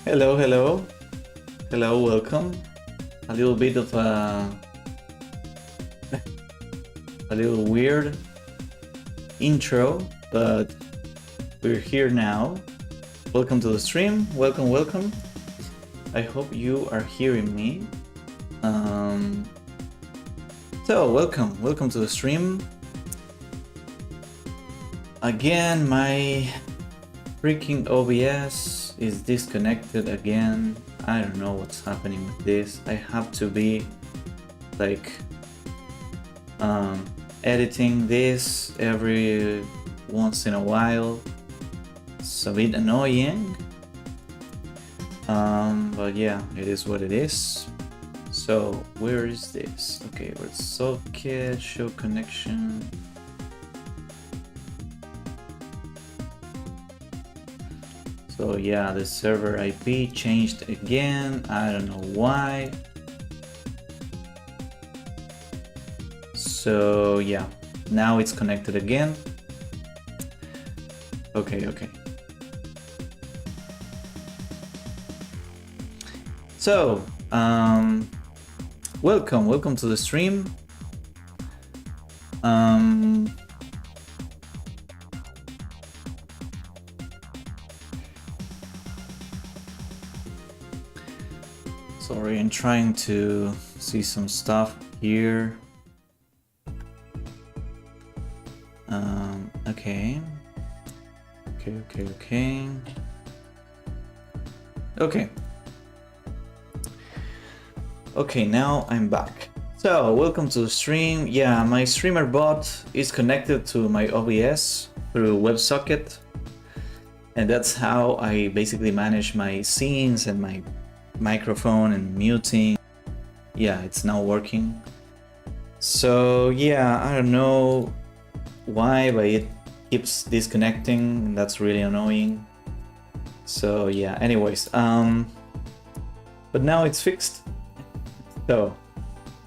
Hello, hello. Hello, welcome. A little bit of a little weird intro, but we're here now. Welcome to the stream. Welcome, welcome. I hope you are hearing me. So welcome to the stream. Again, my freaking OBS is disconnected again. I don't know what's happening with this. I have to be like editing this every once in a while. It's a bit annoying, but yeah, it is what it is. So where is this? Okay, let's socket, show connection. So yeah, the server IP changed again. I don't know why. So yeah, now it's connected again. Okay. So, welcome to the stream. Sorry, I'm trying to see some stuff here. Okay, now I'm back. So, welcome to the stream. Yeah, my streamer bot is connected to my OBS through WebSocket. And that's how I basically manage my scenes and my microphone and muting. Yeah, it's now working. So yeah, I don't know why, but it keeps disconnecting and that's really annoying. So yeah, anyways, but now it's fixed. So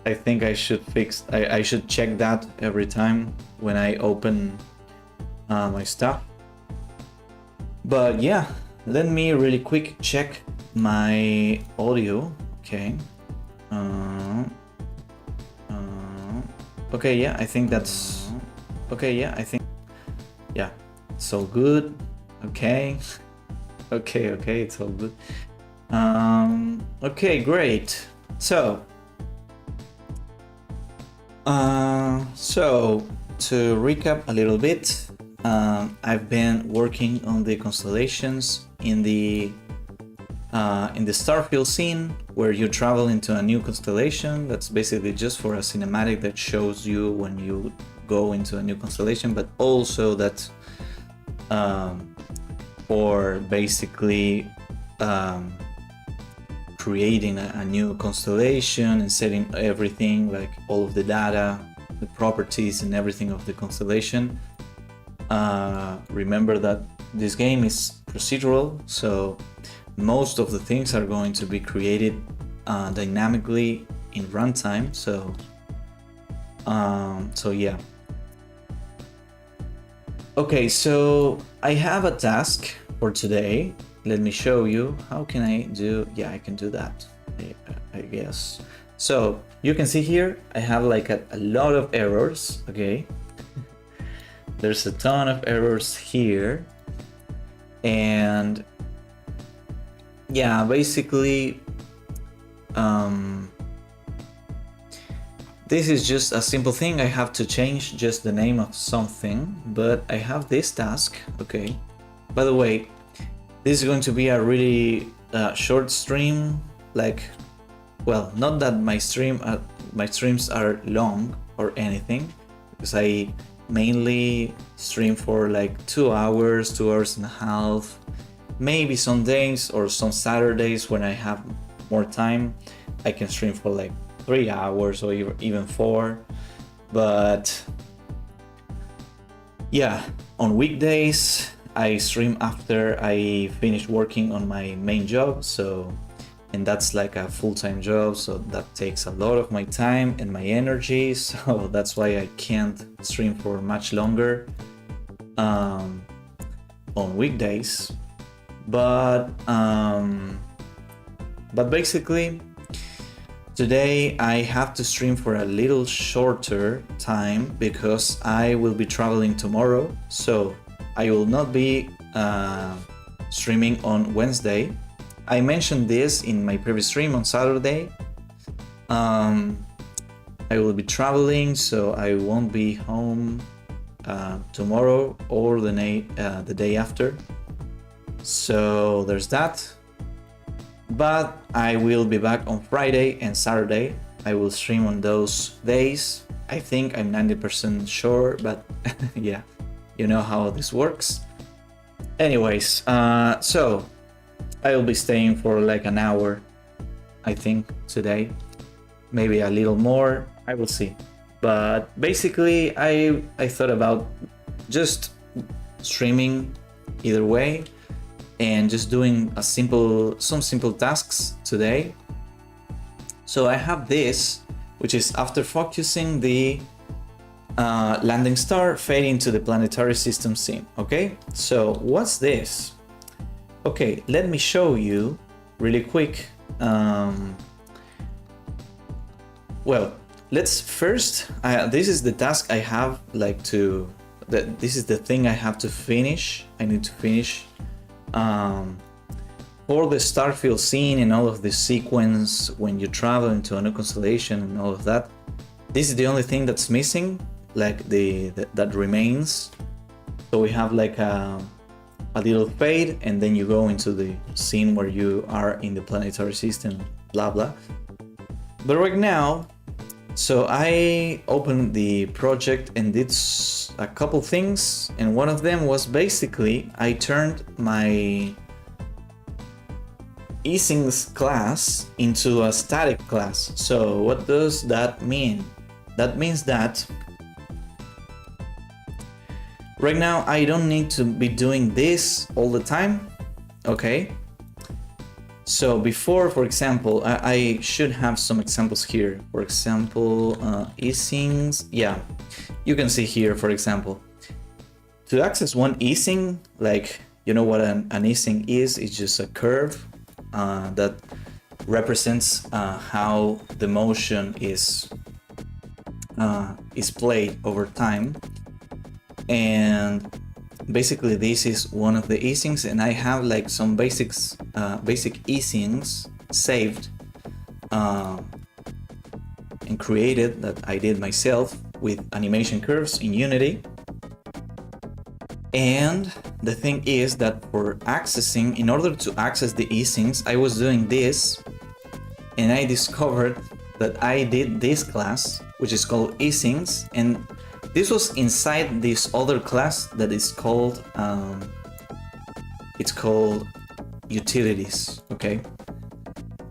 I think I should I should check that every time when I open my stuff. But yeah, let me really quick check my audio. Okay. Okay, yeah, I think that's okay. Yeah, I think yeah, it's all good. Okay. Okay, it's all good. Okay, great. So to recap a little bit, I've been working on the constellations in the Starfield scene, where you travel into a new constellation. That's basically just for a cinematic that shows you when you go into a new constellation, but also that for basically creating a new constellation and setting everything, like all of the data, the properties and everything of the constellation. Remember that this game is procedural, so most of the things are going to be created dynamically in runtime. So yeah. Okay, so I have a task for today. Let me show you. How can I do? Yeah, I can do that, I guess. So you can see here, I have like a lot of errors. Okay, there's a ton of errors here, and yeah, basically this is just a simple thing. I have to change just the name of something, but I have this task. Okay, by the way, this is going to be a really short stream. Like, well, not that my streams are long or anything, because I mainly stream for like 2 hours, 2 hours and a half. Maybe some days or some Saturdays when I have more time, I can stream for like 3 hours or even 4. But yeah, on weekdays I stream after I finish working on my main job. So, and that's like a full-time job, so that takes a lot of my time and my energy. So that's why I can't stream for much longer on weekdays. But But basically, today I have to stream for a little shorter time because I will be traveling tomorrow. So I will not be streaming on Wednesday. I mentioned this in my previous stream on Saturday. I will be traveling, so I won't be home tomorrow or the day after. So there's that. But I will be back on Friday and Saturday. I will stream on those days. I think I'm 90% sure, but yeah, you know how this works. Anyways, so I will be staying for like an hour, I think, today. Maybe a little more, I will see. But basically, I thought about just streaming either way and just doing some simple tasks today. So I have this, which is after focusing the landing star, fade into the planetary system scene. Okay, so what's this? Okay, let me show you really quick. Well, let's first, this is the task I have this is the thing I have to finish. I need to finish for the starfield scene and all of the sequence when you travel into a new constellation and all of that. This is the only thing that's missing, like that remains. So we have like a little fade, and then you go into the scene where you are in the planetary system, blah blah. But right now, so I opened the project and did a couple things, and one of them was basically I turned my eSyncs class into a static class. So what does that mean? That means that right now I don't need to be doing this all the time, okay? So before, for example, I should have some examples here. For example, eSyncs, yeah, you can see here, for example, to access one eSync, like, you know what an eSync is? It's just a curve that represents how the motion is played over time. And basically this is one of the eSyncs, and I have like some basic eSyncs saved and created that I did myself with animation curves in Unity. And the thing is that for accessing, in order to access the eSyncs, I was doing this, and I discovered that I did this class, which is called eSyncs, and this was inside this other class that is called it's called utilities. Okay,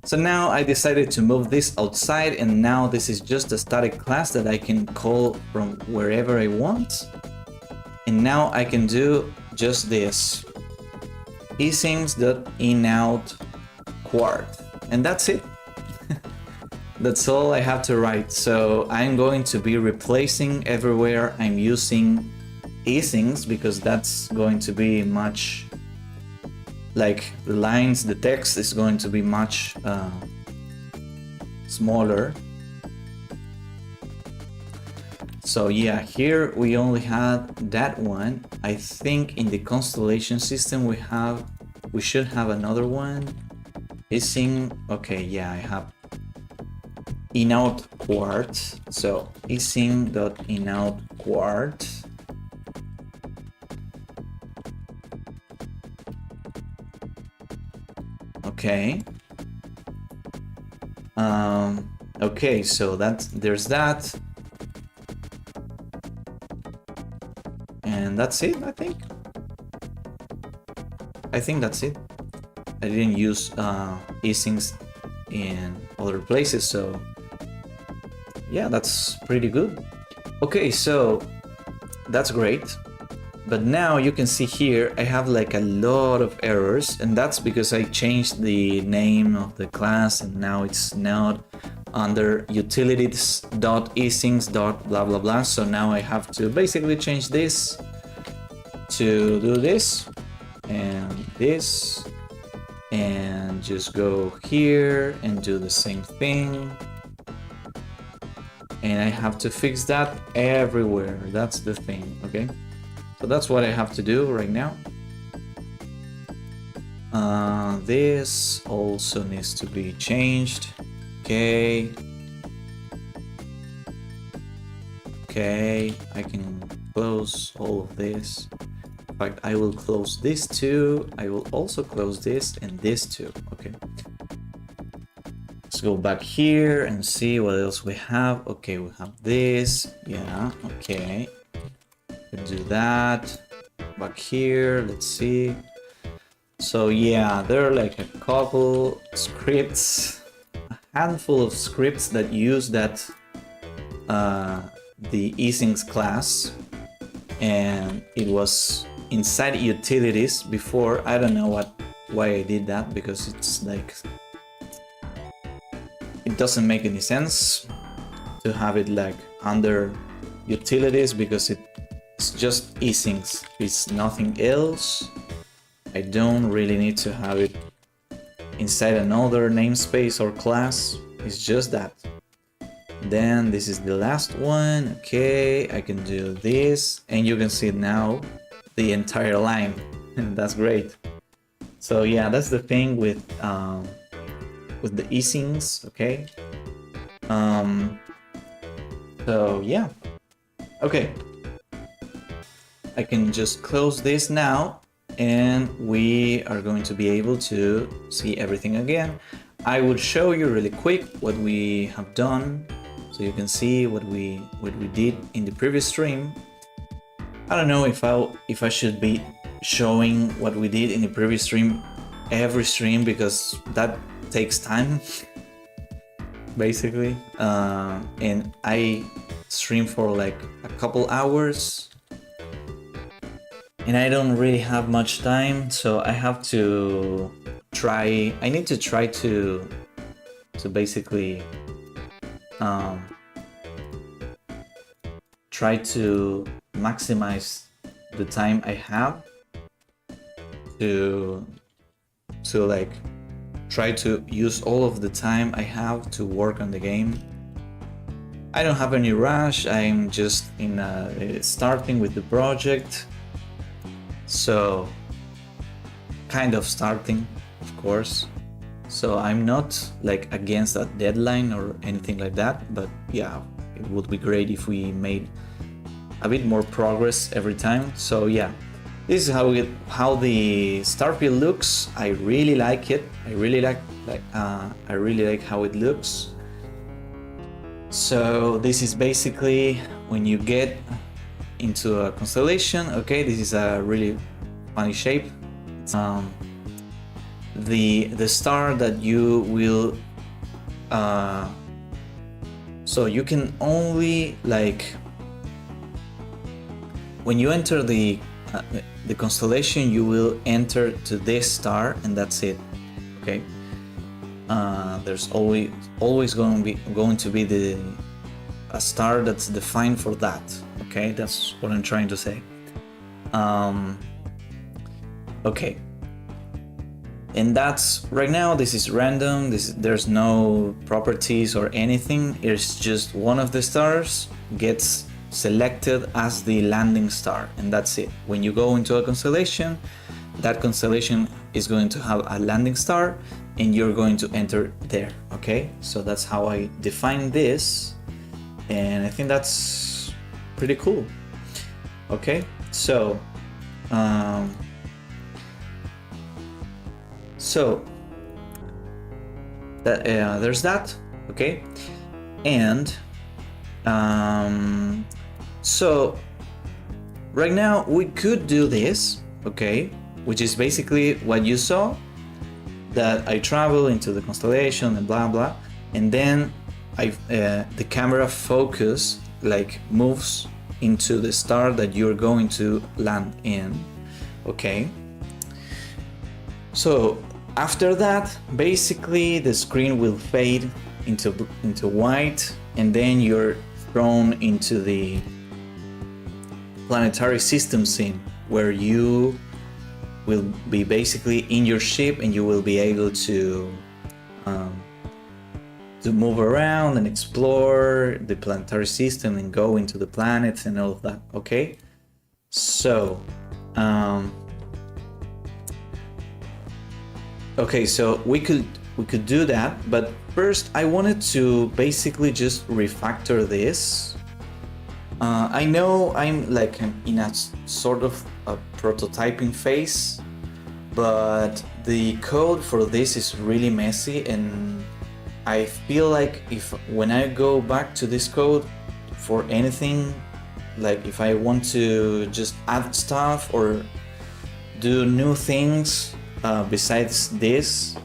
so now I decided to move this outside, and now this is just a static class that I can call from wherever I want. And now I can do just this, eSyncs.inout_quart, and that's it. That's all I have to write. So I'm going to be replacing everywhere I'm using eSyncs, because that's going to be much, like the lines, the text is going to be much smaller. So yeah, here we only had that one. I think in the constellation system we should have another one. Easync, okay, yeah, I have inout_quart. So easync.inout_quart. Okay. Okay, so there's that. And that's it, I think. That's it. I didn't use eSyncs in other places, so yeah, that's pretty good. Okay, so that's great. But now you can see here I have like a lot of errors, and that's because I changed the name of the class, and now it's not under utilities.esyncs.blah blah blah. So now I have to basically change this to do this and this and just go here and do the same thing. And I have to fix that everywhere. That's the thing, okay? So that's what I have to do right now. This also needs to be changed. Okay. Okay, I can close all of this. In fact, I will close this too. I will also close this and this too. Okay. Let's go back here and see what else we have. Okay, we have this. Yeah, okay. We'll do that. Back here, let's see. So yeah, there are like a couple scripts, a handful of scripts that use that the easings class, and it was inside utilities before. I don't know why I did that, because it's like it doesn't make any sense to have it like under utilities, because it's just easings, it's nothing else. I don't really need to have it inside another namespace or class. It's just that. Then this is the last one. Okay, I can do this, and you can see now the entire line. That's great. So yeah, that's the thing with the easings. Okay. So yeah. Okay. I can just close this now, and we are going to be able to see everything again. I will show you really quick what we have done, so you can see what we did in the previous stream. I don't know if I should be showing what we did in the previous stream every stream, because that takes time basically, and I stream for like a couple hours, and I don't really have much time, so I have to try. I need to try to basically try to maximize the time I have to like try to use all of the time I have to work on the game. I don't have any rush. I'm just in starting with the project, so kind of starting, of course. So I'm not like against that deadline or anything like that, but yeah, it would be great if we made a bit more progress every time. So yeah, this is how the Starfield looks. I really like it. I really like how it looks. So this is basically when you get into a constellation. Okay, this is a really funny shape. The star that you will so you can only like when you enter the constellation, you will enter to this star, and that's it. Okay, there's always going to be a star that's defined for that. Okay, that's what I'm trying to say. Okay, and that's right now. This is random. There's no properties or anything. It's just one of the stars gets selected as the landing star, and that's it. When you go into a constellation, that constellation is going to have a landing star, and you're going to enter there. Okay, so that's how I define this, and I think that's pretty cool. Okay, so that there's that. Okay, and so right now we could do this, okay, which is basically what you saw, that I travel into the constellation and blah blah, and then the camera focus like moves into the star that you're going to land in. Okay, so after that, basically the screen will fade into white, and then you're thrown into the planetary system scene, where you will be basically in your ship, and you will be able to move around and explore the planetary system and go into the planets and all of that. Okay, so okay, so we could do that, but first I wanted to basically just refactor this. I know I'm like in a sort of a prototyping phase, but the code for this is really messy, and I feel like when I go back to this code for anything, like if I want to just add stuff or do new things besides this,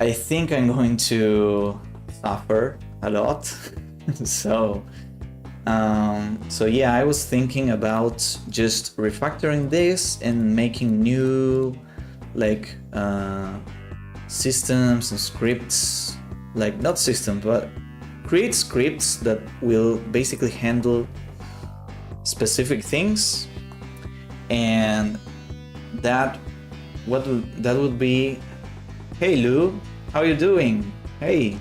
I think I'm going to suffer a lot. So yeah, I was thinking about just refactoring this and making new like systems and scripts, like not systems, but create scripts that will basically handle specific things, and that would be, hey Lou, how you doing? Hey.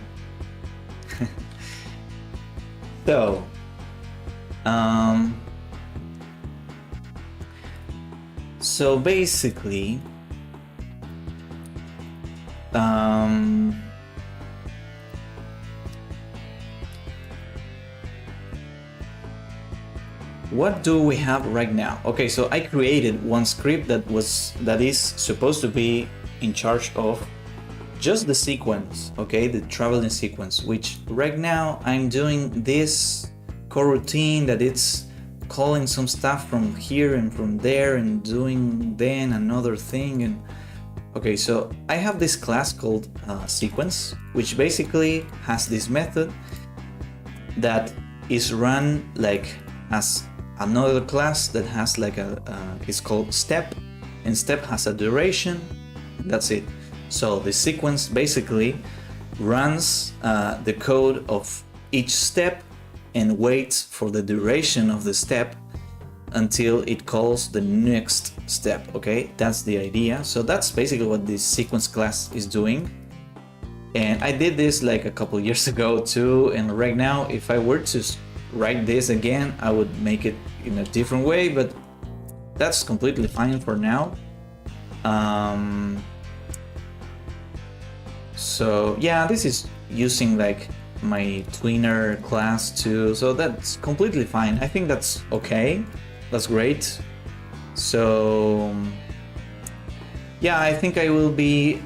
So so basically what do we have right now? Okay, so I created one script that is supposed to be in charge of just the sequence, okay, the traveling sequence, which right now I'm doing this coroutine that it's calling some stuff from here and from there and doing then another thing. And okay, so I have this class called sequence, which basically has this method that is run like as another class that has like it's called step, and step has a duration. That's it. So the sequence basically runs the code of each step and waits for the duration of the step until it calls the next step. Okay, that's the idea. So that's basically what this sequence class is doing. And I did this like a couple years ago too, and right now if I were to write this again, I would make it in a different way, but that's completely fine for now. So yeah, this is using like my tweener class too, so that's completely fine. I think that's okay, that's great. So yeah, I think I will be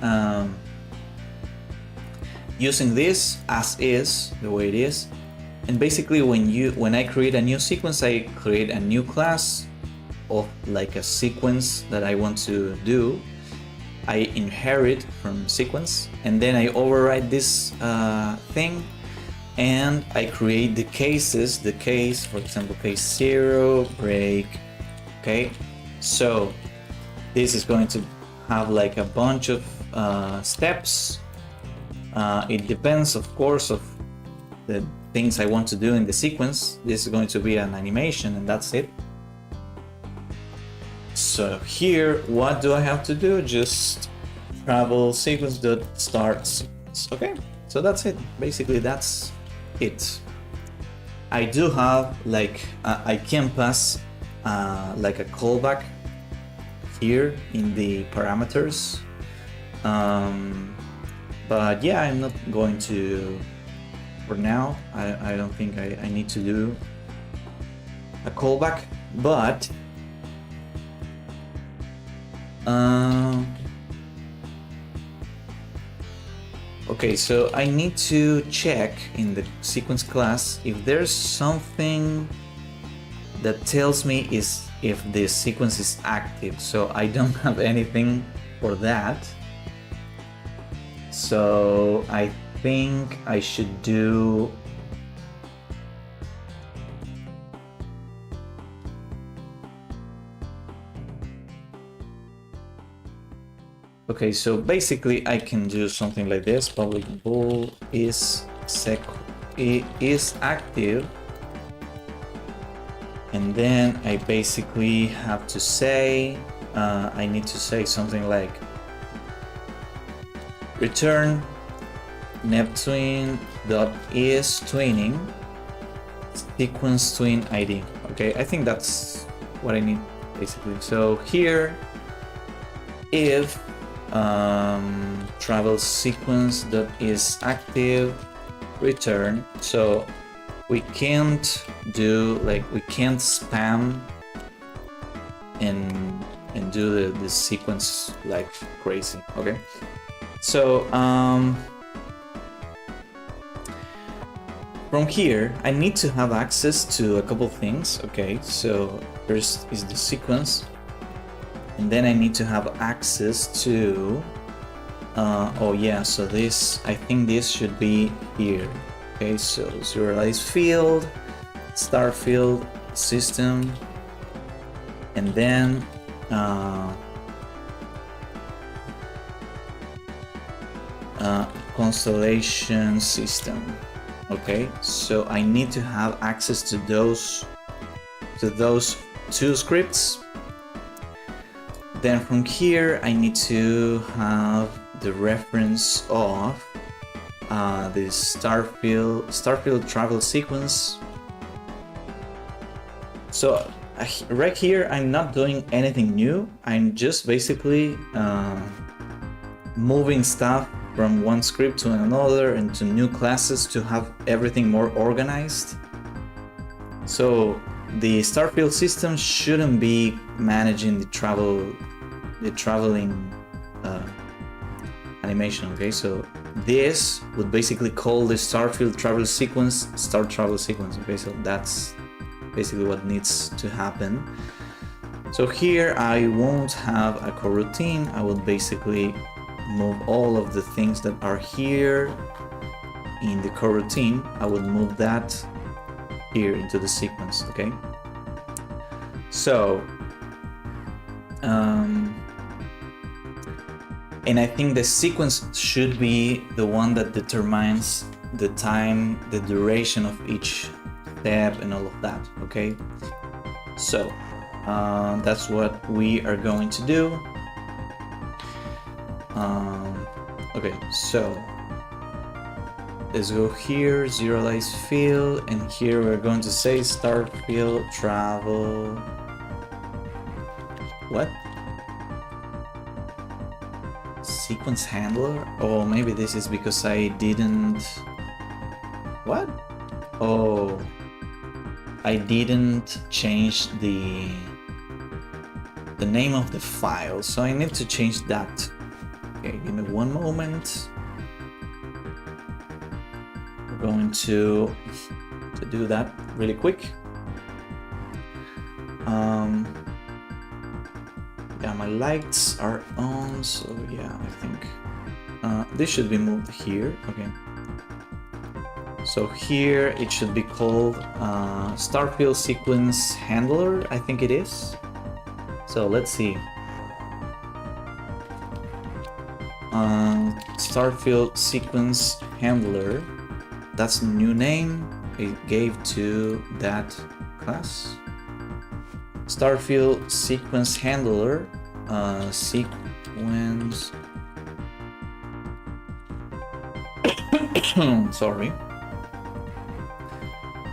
using this as is, the way it is. And basically when I create a new sequence, I create a new class of like a sequence that I want to do. I inherit from sequence, and then I override this thing, and I create the cases. The case, for example, case 0, break. Okay, so this is going to have like a bunch of steps. It depends, of course, of the things I want to do in the sequence. This is going to be an animation, and that's it. So here, what do I have to do? Just travel sequence.start sequence. Okay, so that's it. Basically, that's it. I do have like I can pass like a callback here in the parameters, but yeah, I'm not going to. For now, I don't think I need to do a callback, but okay, so I need to check in the sequence class if there's something that tells me if the sequence is active. So I don't have anything for that. So I think I should do okay, so basically I can do something like this. Public bool is active, and then I basically have to say I need to say something like return Neptune.isTwinning sequence twin ID. Okay, I think that's what I need basically. So here, if travel sequence that is active, return. So we can't do like we can't spam and do the sequence like crazy. Okay, so from here I need to have access to a couple things. Okay, so first is the sequence, and then I need to have access to oh yeah, so this, I think this should be here. Okay, so serialized field, star field, system, and then constellation system. Okay, so I need to have access to those two scripts. Then from here I need to have the reference of the starfield travel sequence. So right here I'm not doing anything new. I'm just basically moving stuff from one script to another and to new classes to have everything more organized. So the starfield system shouldn't be managing the traveling animation. Okay, so this would basically call the starfield travel sequence star travel sequence. Okay, so that's basically what needs to happen. So here I won't have a coroutine. I will basically move all of the things that are here in the coroutine. I will move that here into the sequence. Okay, so and I think the sequence should be the one that determines the time, the duration of each step and all of that. Okay, so that's what we are going to do. Okay, so let's go here, serialized field, and here we're going to say star field travel. What? Sequence handler? Oh, maybe this is because I didn't... What? Oh, I didn't change the name of the file, so I need to change that. Okay, give me one moment. We're going to do that really quick. Yeah, my lights are on, so yeah, I think this should be moved here. Okay. So here it should be called Starfield Sequence Handler, I think it is. So let's see. Starfield Sequence Handler, that's the new name it gave to that class. Starfield Sequence Handler, sequence. Sorry.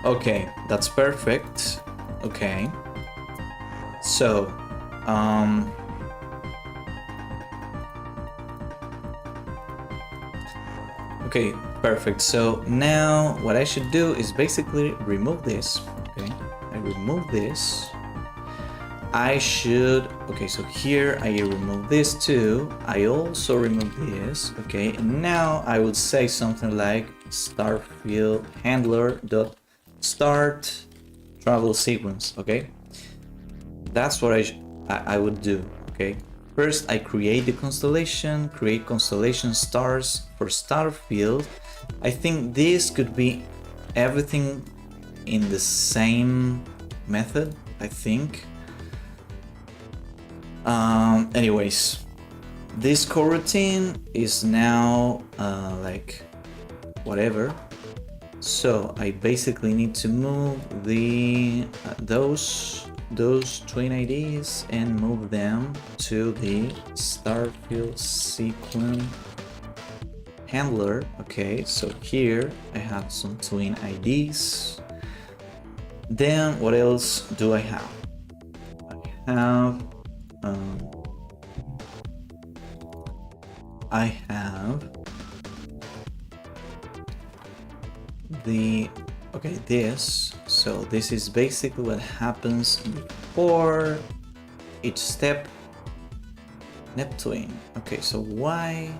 Okay, that's perfect. Okay. So, okay, perfect. So now what I should do is basically remove this. Okay, I remove this. I should, okay, so here I remove this too. I also remove this. Okay, and now I would say something like Starfield Handler dot start travel sequence. Okay, that's what I would do. Okay, first I create the constellation, create constellation stars for Starfield. I think this could be everything in the same method, I think. Anyways, this coroutine is now like whatever. So I basically need to move the those those twin IDs and move them to the Starfield sequence handler. Okay, so here I have some twin IDs. Then what else do I have? I have this. So this is basically what happens before each step. Neptune. Okay, so why?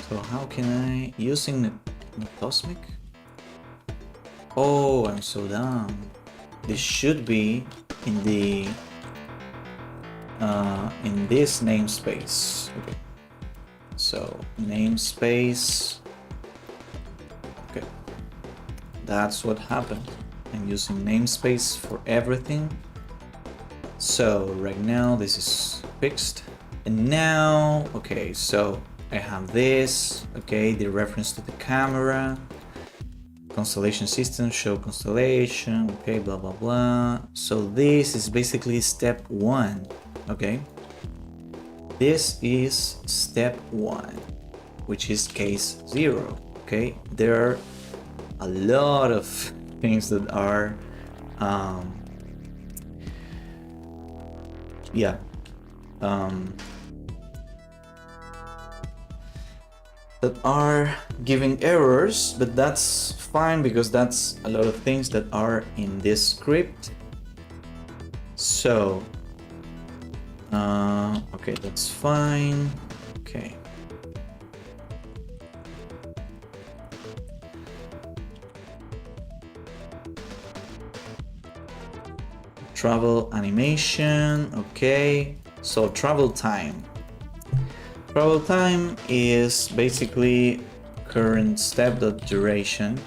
So how can I using Neptosmic? Oh, I'm so dumb. This should be in the in this namespace. Okay. So namespace. Okay. That's what happened. I'm using namespace for everything. So right now this is fixed. And now, okay, so I have this, okay, the reference to the camera. Constellation system, show constellation, okay, blah blah blah. So this is basically step 1, okay? This is step 1, which is case 0, okay? There are a lot of things that are that are giving errors, but that's fine because that's a lot of things that are in this script. So okay, that's fine. Okay, travel animation. Okay, so travel time. Travel time is basically current step dot duration.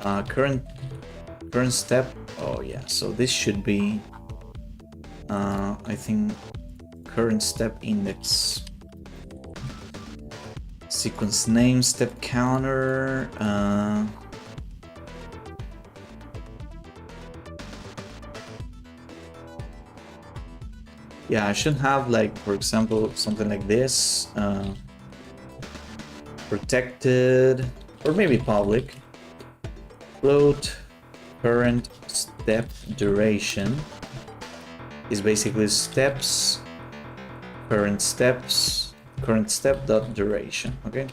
Current step. Oh yeah. So this should be I think current step index. Sequence name step counter. Yeah, I should have, like, for example, something like this, protected, or maybe public, float current step duration is basically steps, current step dot duration, okay?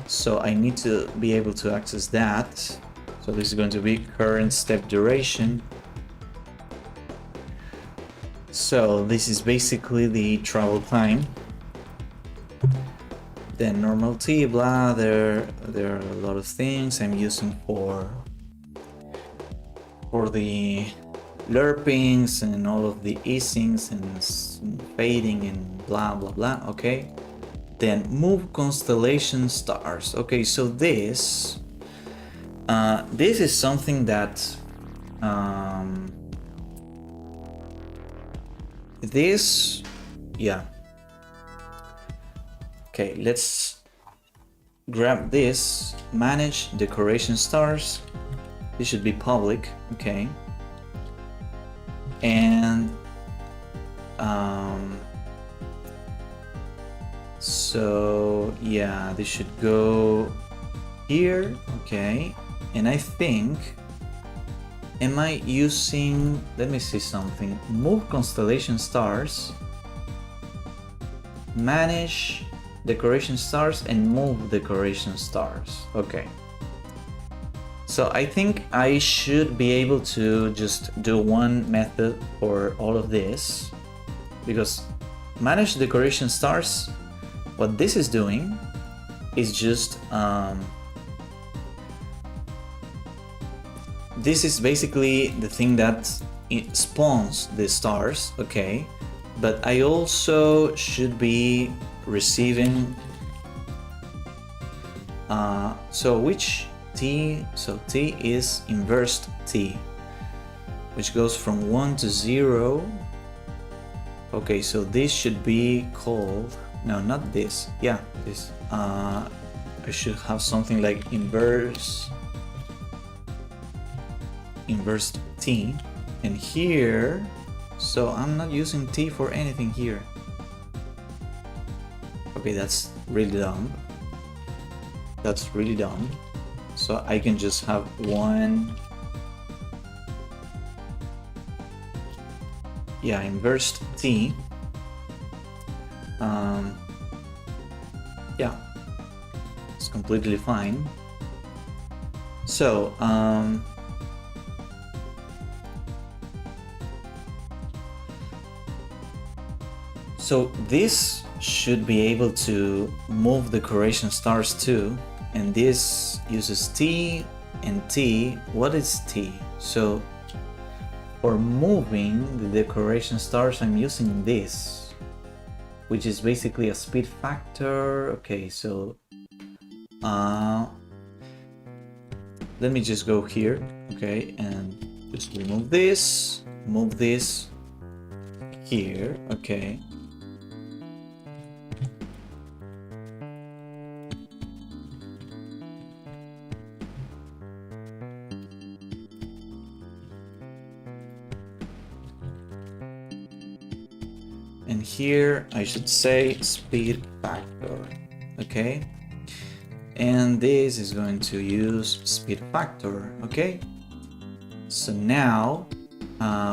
So I need to be able to access that. So this is going to be current step duration. So this is basically the travel time. Then normal t, blah, there are a lot of things I'm using for the lerpings and all of the easings and fading and blah blah blah. Okay, then move constellation stars. Okay, so this is something that this, yeah. Okay, let's grab this, manage decoration stars. This should be public, okay. And so yeah, this should go here, okay. And I think, am I using, let me see something, move constellation stars, manage decoration stars, and move decoration stars. Okay, so I think I should be able to just do one method for all of this, because manage decoration stars, what this is doing is just this is basically the thing that it spawns the stars, okay, but I also should be receiving so which t, so t is inversed t, which goes from 1 to 0. Okay, so this should be called, no, not this, yeah, this, I should have something like inverse inverse T, and here, so I'm not using T for anything here. Okay, that's really dumb. That's really dumb. So I can just have one, yeah, inverse T. Yeah, it's completely fine. So so this should be able to move the decoration stars too, and this uses T and T. What is T? So for moving the decoration stars, I'm using this, which is basically a speed factor. Okay, so let me just go here, okay, and just remove this, move this here, okay. And here I should say speed factor, okay, and this is going to use speed factor, okay. So now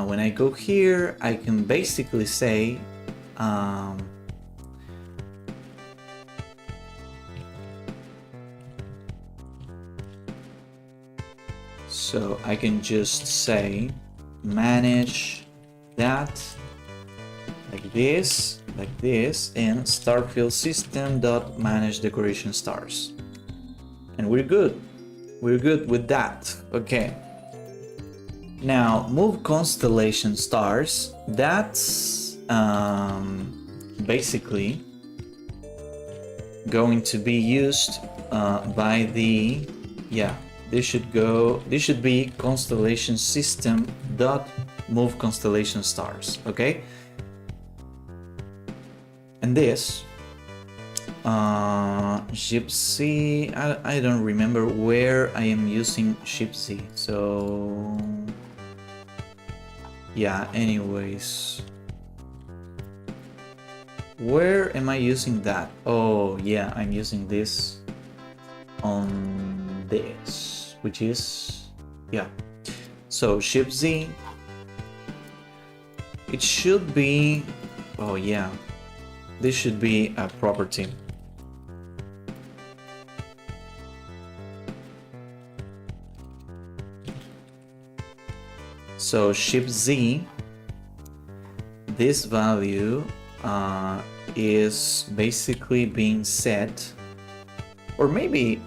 when I go here, I can basically say so I can just say manage that like this, and star field system dot manage decoration stars, and we're good with that. Okay, now move constellation stars. That's basically going to be used by the, yeah, this should be constellation system dot move constellation stars, okay. And this ship Z, I don't remember where I am using ship Z, so yeah, anyways, where am I using that? Oh yeah, I'm using this on this, which is, yeah, so ship Z, it should be, oh yeah, this should be a property. So ship Z, this value is basically being set, or maybe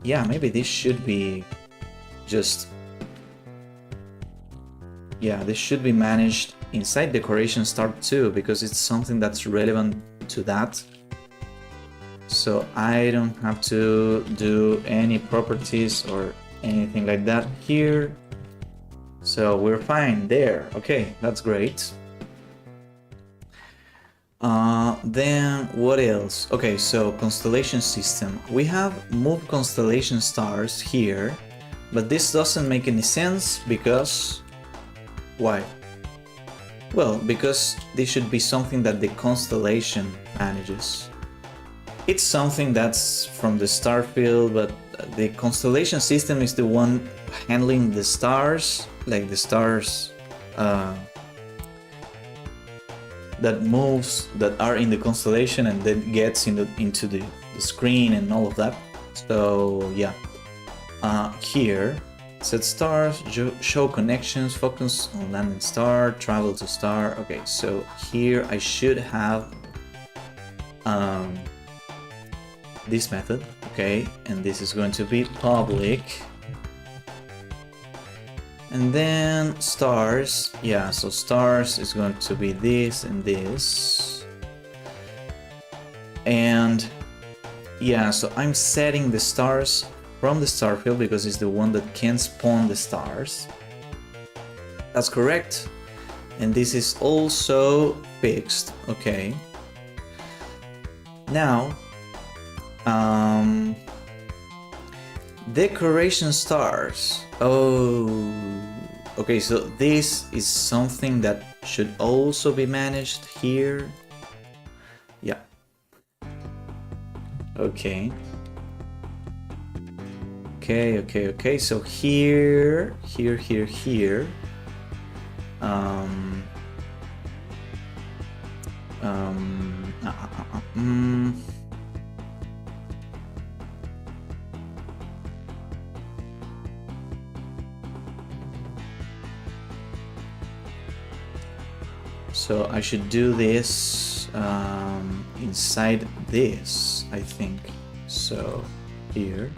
yeah, maybe this should be just, yeah, this should be managed inside decoration start too, because it's something that's relevant to that. So I don't have to do any properties or anything like that here. So we're fine there. Okay, that's great. Then what else? Okay, so constellation system. We have move constellation stars here, but this doesn't make any sense because, why? Well, because this should be something that the constellation manages. It's something that's from the star field, but the constellation system is the one handling the stars, like the stars that moves, that are in the constellation and then gets into the screen and all of that. So yeah, here, set stars, show connections, focus on landing star, travel to star. Okay, so here I should have this method, okay, and this is going to be public. And then stars, yeah, so stars is going to be this and this. And yeah, so I'm setting the stars from the star field because it's the one that can spawn the stars. That's correct. And this is also fixed, okay. Now, Decoration stars. Oh, okay, so this is something that should also be managed here. Yeah. Okay. Okay. So here. So I should do this inside this, I think. So here,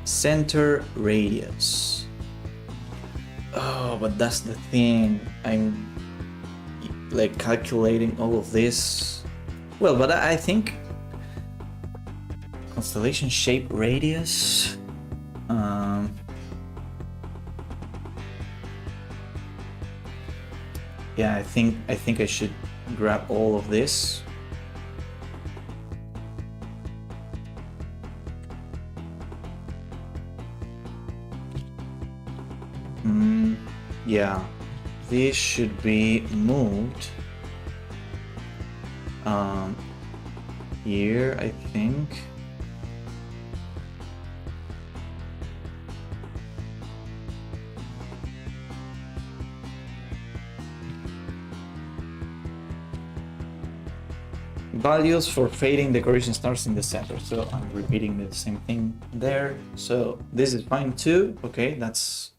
center radius. Oh, but that's the thing. I'm like calculating all of this. Well, but I think constellation shape radius. Yeah, I think I should grab all of this. Yeah, this should be moved here, I think. Values for fading decoration stars in the center. So I'm repeating the same thing there. So this is fine too. Okay, that's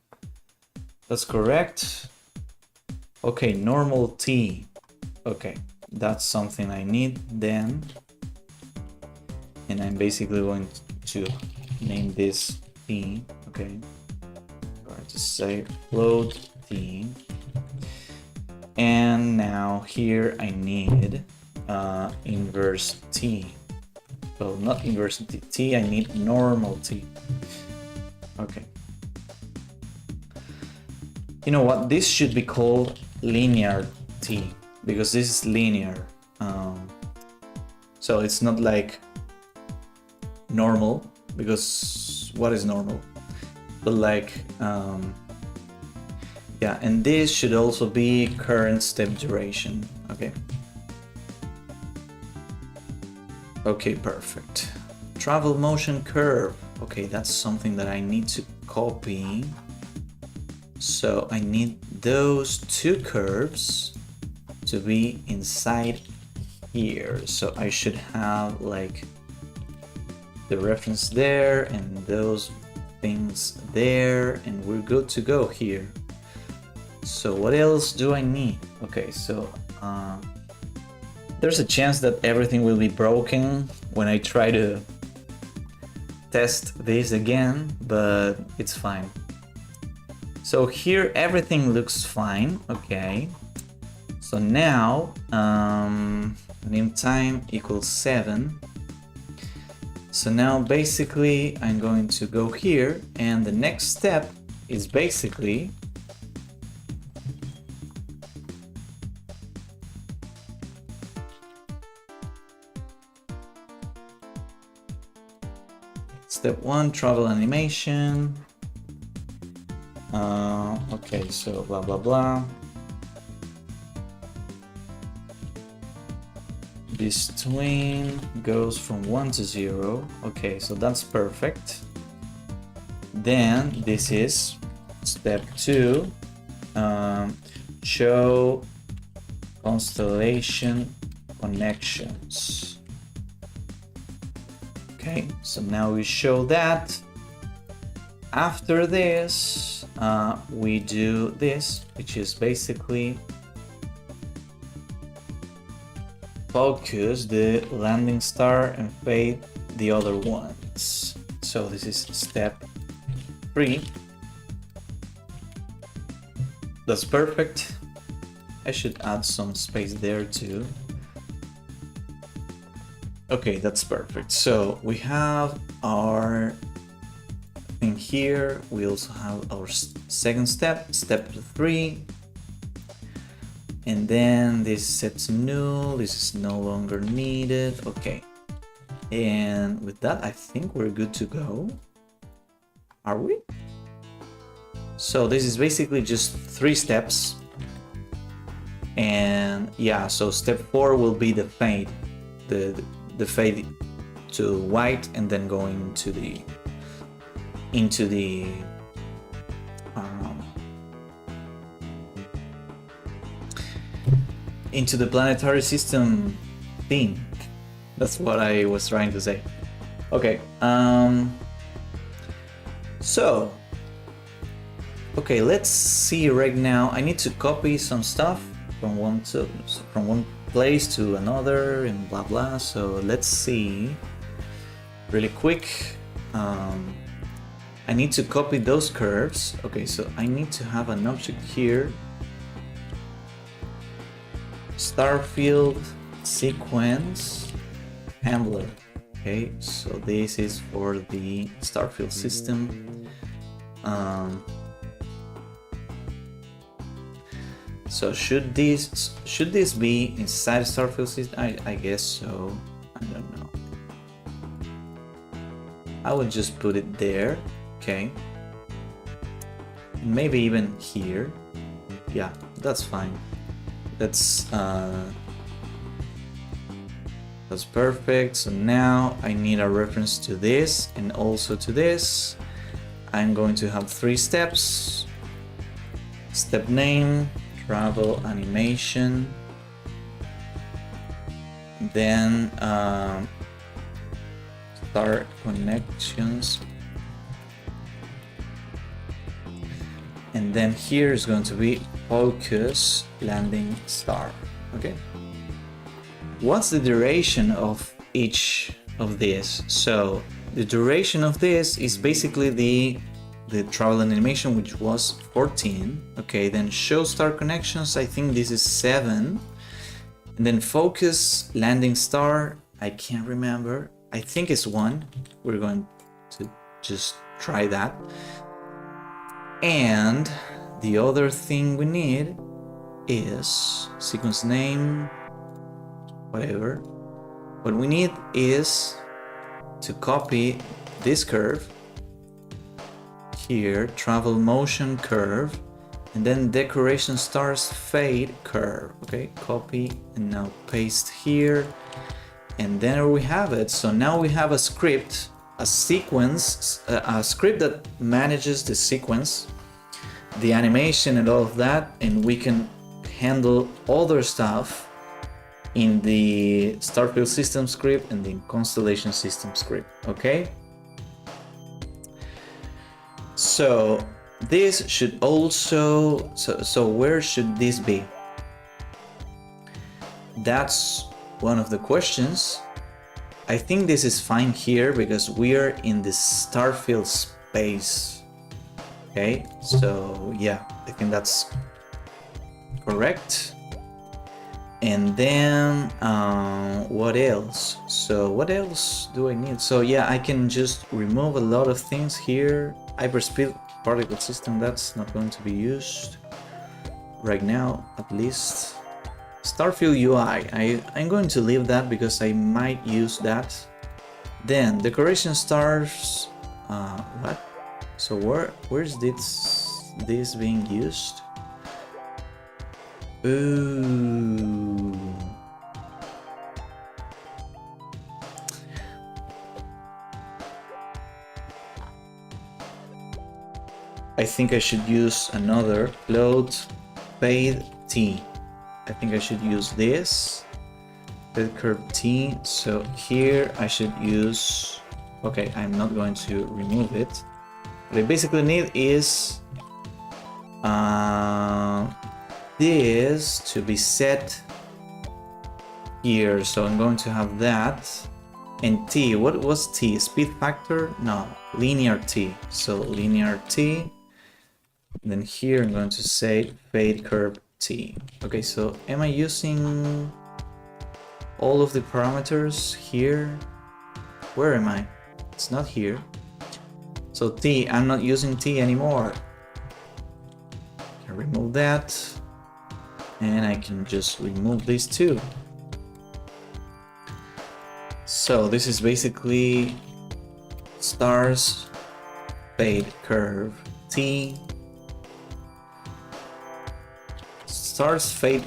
correct. Okay, normal T. Okay, that's something I need then. And I'm basically going to name this T. Okay, I'm going to say float T. And now here I need inverse T. Well, not inverse T, I need normal T. Okay. You know what? This should be called linear T because this is linear. So it's not like normal, because what is normal? But like, yeah, and this should also be current step duration. Okay. Okay, perfect. Travel motion curve. Okay, that's something that I need to copy. So I need those two curves to be inside here. So I should have like the reference there and those things there, and we're good to go here. So what else do I need? Okay, so there's a chance that everything will be broken when I try to test this again, but it's fine. So here everything looks fine. Okay, so now name time equals 7. So now basically I'm going to go here, and the next step is basically step 1, travel animation. Okay, so blah blah blah. This twin goes from 1 to 0. Okay, so that's perfect. Then this is step 2. Show constellation connections. Okay, so now we show that. After this, we do this, which is basically focus the landing star and fade the other ones. So this is step 3. That's perfect. I should add some space there too. Okay, that's perfect. So we have our thing here. We also have our second step, step 3. And then this sets null. This is no longer needed. Okay. And with that, I think we're good to go. Are we? So this is basically just 3 steps. And yeah, so step 4 will be the fade. The fade to white and then going into the planetary system theme. That's what I was trying to say. Okay, so okay, let's see right now. I need to copy some stuff from one place to another and blah blah. So let's see really quick. I need to copy those curves. Okay, so I need to have an object here. Starfield sequence handler. Okay, so this is for the Starfield system. So should this be inside Starfield system? I guess so. I don't know. I would just put it there. Okay. Maybe even here. Yeah, that's fine. That's perfect. So now I need a reference to this and also to this. I'm going to have 3 steps. Step name, travel animation, then start connections, and then here is going to be focus landing star. Okay, what's the duration of each of these? So the duration of this is basically the travel animation, which was 14. Okay, then show star connections, I think this is 7, and then focus landing star, I can't remember, I think it's 1. We're going to just try that. And the other thing we need is sequence name, whatever. What we need is to copy this curve here, travel motion curve, and then decoration stars fade curve. Okay, copy and now paste here, and then we have it. So now we have a script, a sequence, a script that manages the sequence, the animation and all of that, and we can handle other stuff in the Starfield system script and the Constellation system script. Okay, so this should also, so where should this be? That's one of the questions. I think this is fine here because we are in the Starfield space. Okay, so yeah, I think that's correct. And then what else? So what else do I need? So yeah, I can just remove a lot of things here. Hyperspeed particle system, that's not going to be used right now, at least. Starfield UI, I'm going to leave that because I might use that. Then decoration stars, what? So where's this being used? Ooh. I think I should use another float fade T. I think I should use this fade curve T. So here I should use, okay, I'm not going to remove it. What I basically need is this to be set here. So I'm going to have that. And T, what was T? Speed factor? No, linear T. So linear T. Then here I'm going to say fade curve T. Okay, so am I using all of the parameters here? Where am I? It's not here. So T, I'm not using T anymore. I can remove that. And I can just remove these two. So this is basically stars fade curve T, stars fade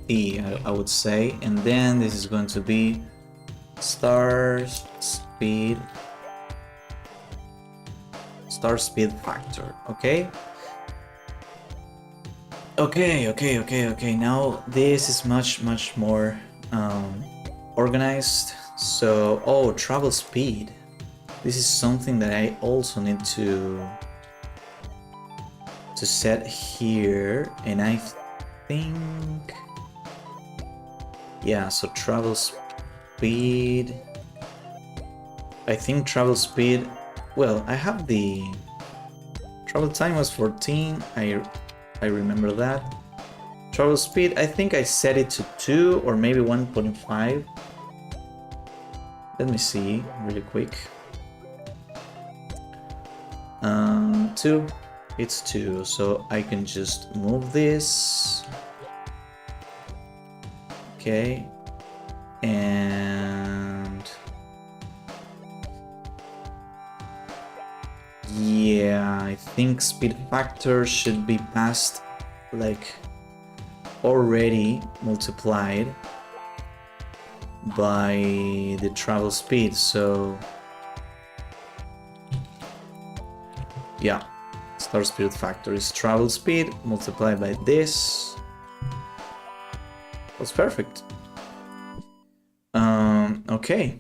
T, I would say, and then this is going to be stars speed factor. Okay. Okay. Now this is much more organized. So, oh, travel speed. This is something that I also need to set here, and I think, yeah, so travel speed. I think travel speed, well, I have the travel time was 14. I remember that. Travel speed, I think I set it to 2 or maybe 1.5. Let me see really quick. 2. It's 2, so I can just move this. Okay. And yeah, I think speed factor should be passed, like already multiplied by the travel speed. So yeah, star speed factor is travel speed multiplied by this. That's perfect. Okay.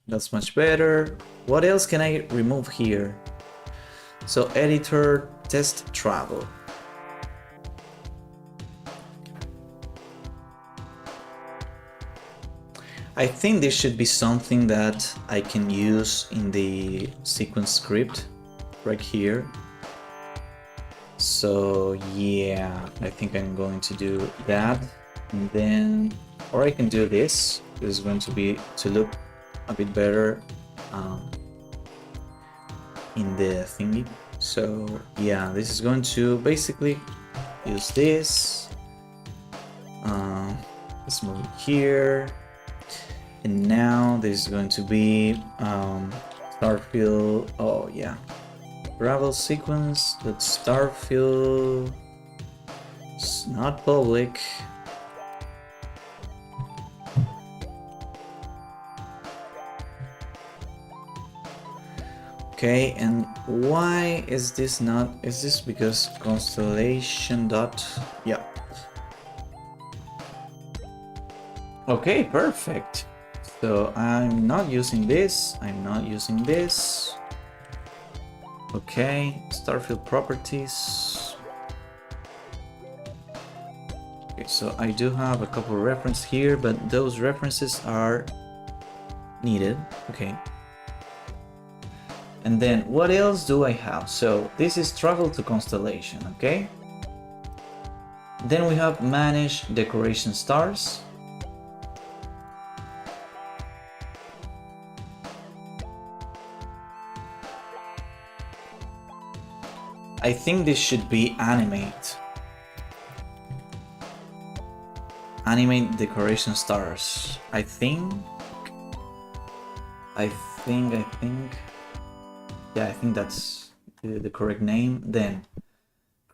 That's much better. What else can I remove here? So editor, test travel. I think this should be something that I can use in the sequence script right here. So yeah, I think I'm going to do that, and then, or I can do this. This is going to look a bit better in the thingy. So yeah, this is going to basically use this. Let's move it here, and now this is going to be Starfield. Oh yeah, gravel sequence. That's Starfield. It's not public. Okay, and why is this not? Is this because constellation dot? Yeah. Okay, perfect. So I'm not using this. I'm not using this. Okay, Starfield properties. Okay, so I do have a couple of references here, but those references are needed. Okay. And then what else do I have? So this is travel to constellation, okay? Then we have manage decoration stars. I think this should be animate. Animate decoration stars. I think. Yeah, I think that's the correct name. Then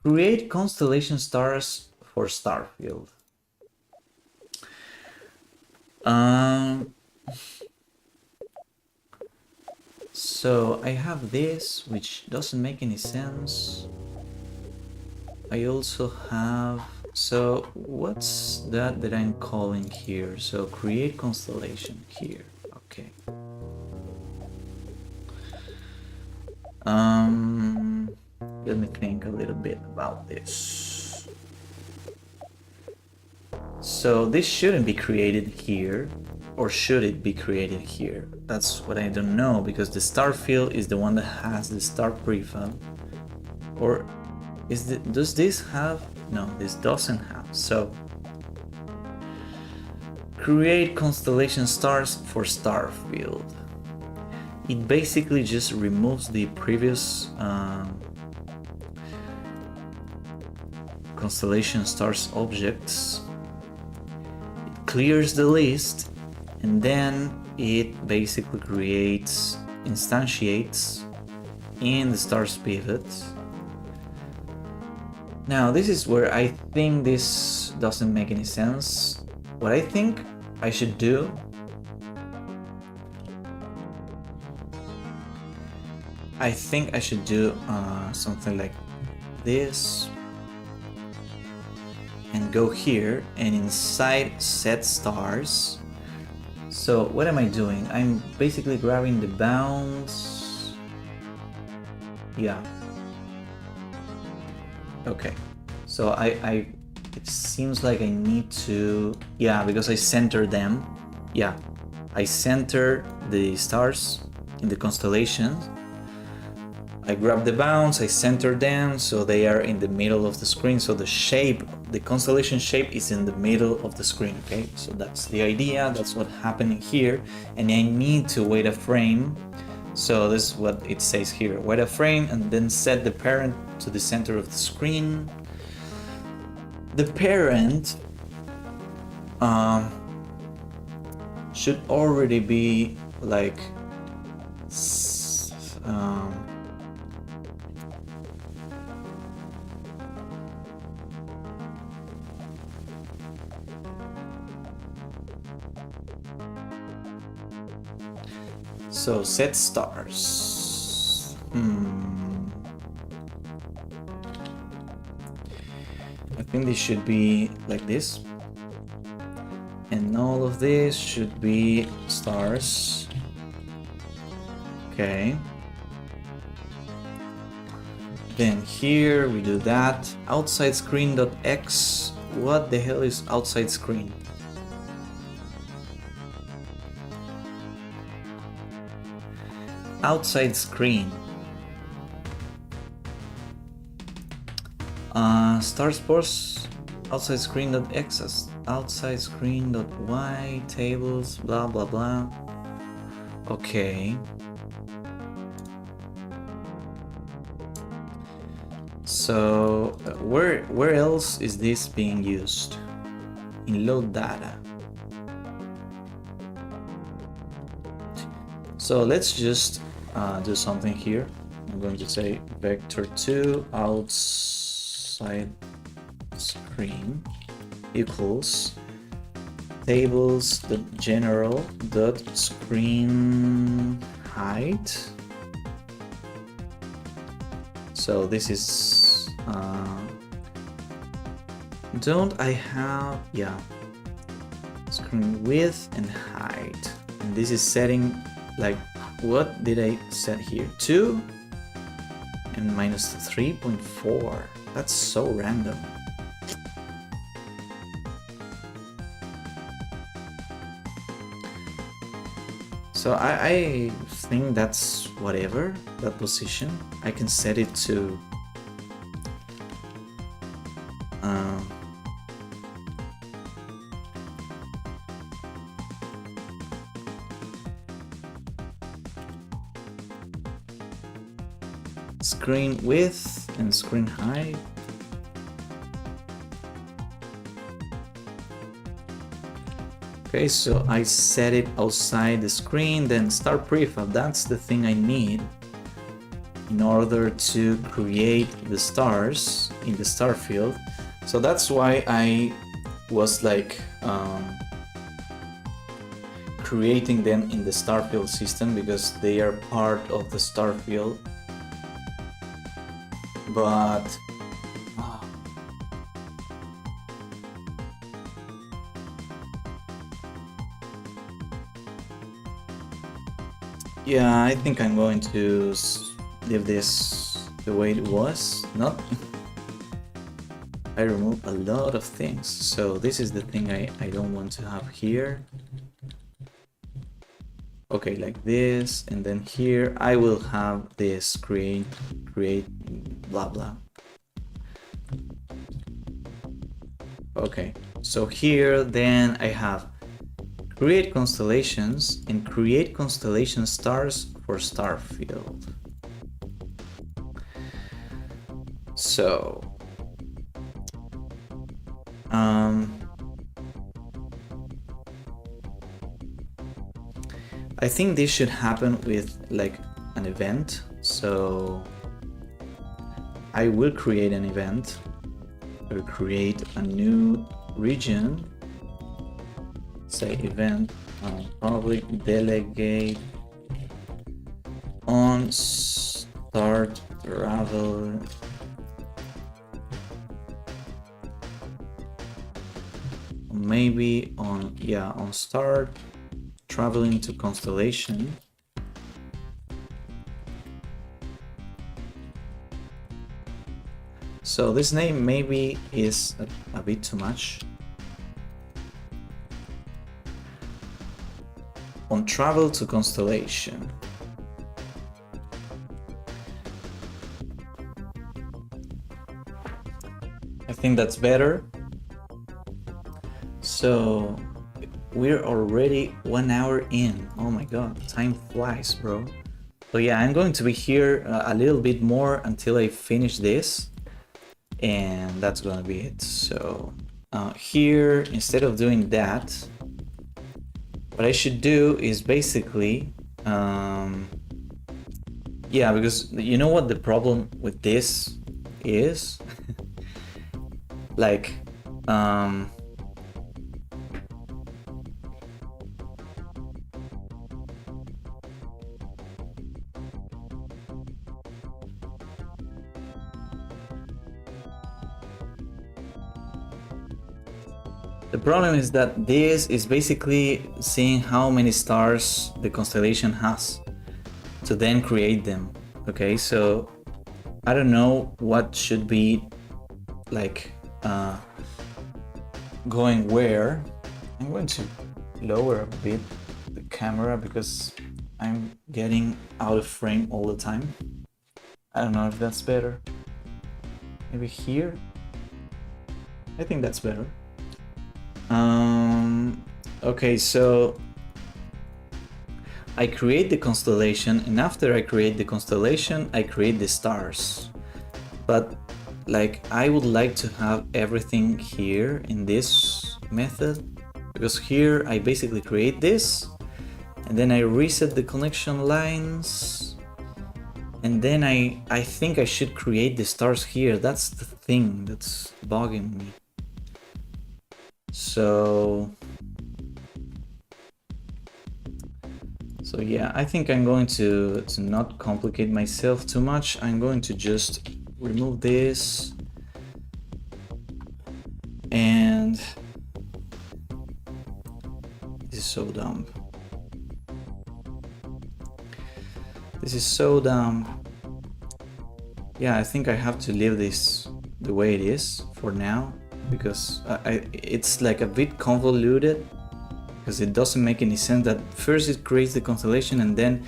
create constellation stars for Starfield. So I have this, which doesn't make any sense. I also have, so what's that I'm calling here? So create constellation here. Okay. Let me think a little bit about this. So this shouldn't be created here, or should it be created here? That's what I don't know, because the star field is the one that has the star prefab. Or does this have? No, this doesn't have. So create constellation stars for Starfield. It basically just removes the previous constellation stars objects. It clears the list, and then it basically instantiates in the stars pivot. Now this is where I think this doesn't make any sense. What I think I should do something like this and go here and inside set stars. So what am I doing? I'm basically grabbing the bounds. Yeah. Okay. So it seems like I need to, yeah, because I center them. Yeah. I center the stars in the constellations. I grab the bounds, I center them so they are in the middle of the screen. So the shape, the constellation shape is in the middle of the screen, okay? So that's the idea, that's what's happening here. And I need to wait a frame. So this is what it says here. Wait a frame and then set the parent to the center of the screen. The parent should already be like so set stars. I think they should be like this. And all of this should be stars. Okay. Then here we do that. Outside screen.x. What the hell is outside screen? Outside screen. Star sports outside screen.x, outside screen.y, tables, blah blah blah. Okay. So where else is this being used? In load data. So let's just do something here. I'm going to say vector2 outside screen equals tables.general.screen height. So this is don't I have, yeah, screen width and height, and this is setting like, what did I set here? 2 and minus 3.4. That's so random. So I think that's whatever, that position. I can set it to screen width and screen height. Okay, so I set it outside the screen, then start prefab. That's the thing I need in order to create the stars in the star field. So that's why I was like creating them in the star field system, because they are part of the star field. But yeah, I think I'm going to leave this the way it was. Not I removed a lot of things, so this is the thing I don't want to have here. Okay, like this, and then here I will have this create blah blah. Okay, so here then I have create constellations and create constellation stars for star field. So I think this should happen with like an event. So I will create an event or create a new region. Say event public delegate on start travel maybe on start traveling to constellation. So this name maybe is a bit too much. On travel to constellation. I think that's better. So we're already 1 hour in. Oh my god, time flies, bro. So yeah, I'm going to be here a little bit more until I finish this. And that's gonna be it. So here, instead of doing that, what I should do is basically, yeah, because you know what the problem with this is? Like, the problem is that this is basically seeing how many stars the constellation has to then create them. Okay, so I don't know what should be like going where. I'm going to lower a bit the camera because I'm getting out of frame all the time. I don't know if that's better. Maybe here? I think that's better. Okay, so I create the constellation, and after I create the constellation, I create the stars. But like, I would like to have everything here in this method, because here I basically create this, and then I reset the connection lines, and then I think I should create the stars here. That's the thing that's bugging me. So yeah, I think I'm going to not complicate myself too much. I'm going to just remove this, and this is so dumb. This is so dumb. Yeah, I think I have to leave this the way it is for now, because it's like a bit convoluted, because it doesn't make any sense that first it creates the constellation and then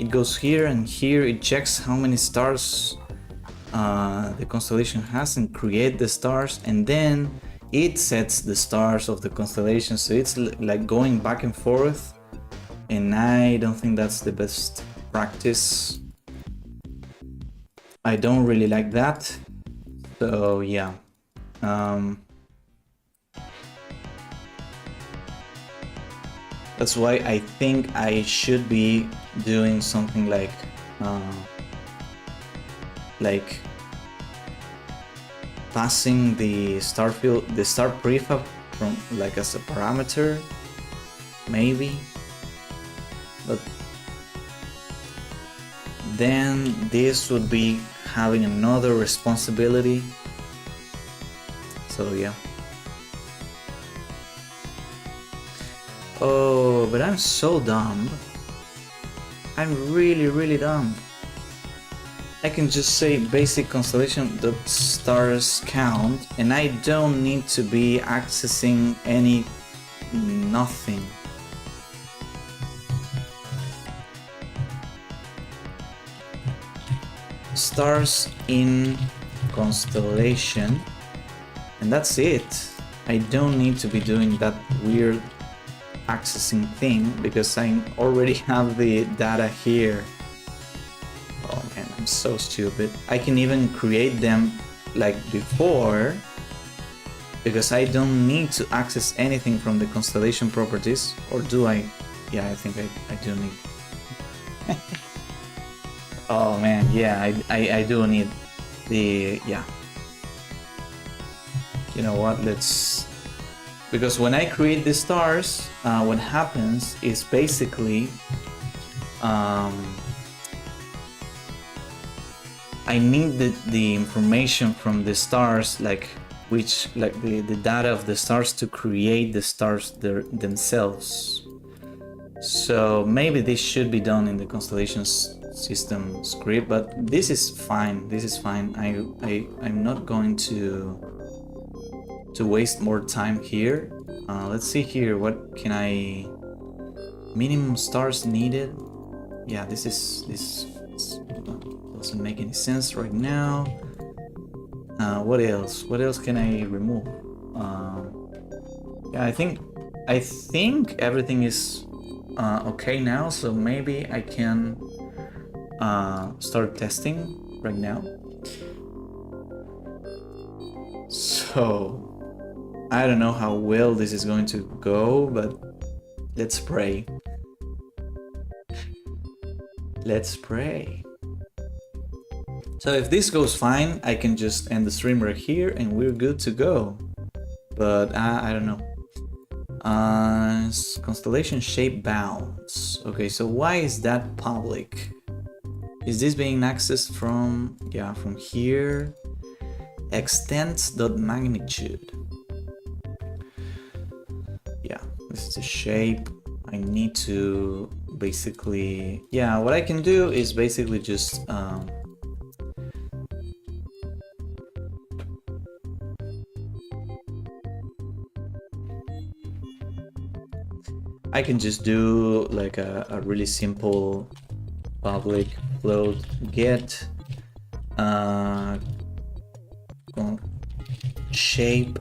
it goes here, and here it checks how many stars the constellation has and create the stars, and then it sets the stars of the constellation. So it's like going back and forth, and I don't think that's the best practice. I don't really like that. So yeah, that's why I think I should be doing something like passing the star field, the star prefab from like as a parameter, maybe. But then this would be having another responsibility. So yeah. Oh, but I'm so dumb. I'm really dumb. I can just say basic constellation dot stars count, and I don't need to be accessing any nothing. Stars in constellation, and that's it. I don't need to be doing that weird accessing thing because I already have the data here. Oh man, I'm so stupid. I can even create them like before, because I don't need to access anything from the constellation properties. Or do I? Yeah, I think I do need. Oh man, yeah, I do need the, yeah. You know what, let's, because when I create the stars, what happens is basically, I need the information from the stars, like the data of the stars to create the stars themselves. So maybe this should be done in the constellations system script, but this is fine. This is fine. I'm not going to waste more time here. Let's see here. What can I? Minimum stars needed. Yeah, this doesn't make any sense right now. What else? What else can I remove? Yeah, I think everything is okay now. So maybe I can start testing right now. So I don't know how well this is going to go, but let's pray. Let's pray. So if this goes fine, I can just end the stream right here and we're good to go. But I don't know. Constellation shape bounds. Okay, so why is that public? Is this being accessed from, yeah, from here? Extents.magnitude. Yeah, this is the shape. I need to basically, yeah, what I can do is basically just I can just do like a really simple public float get shape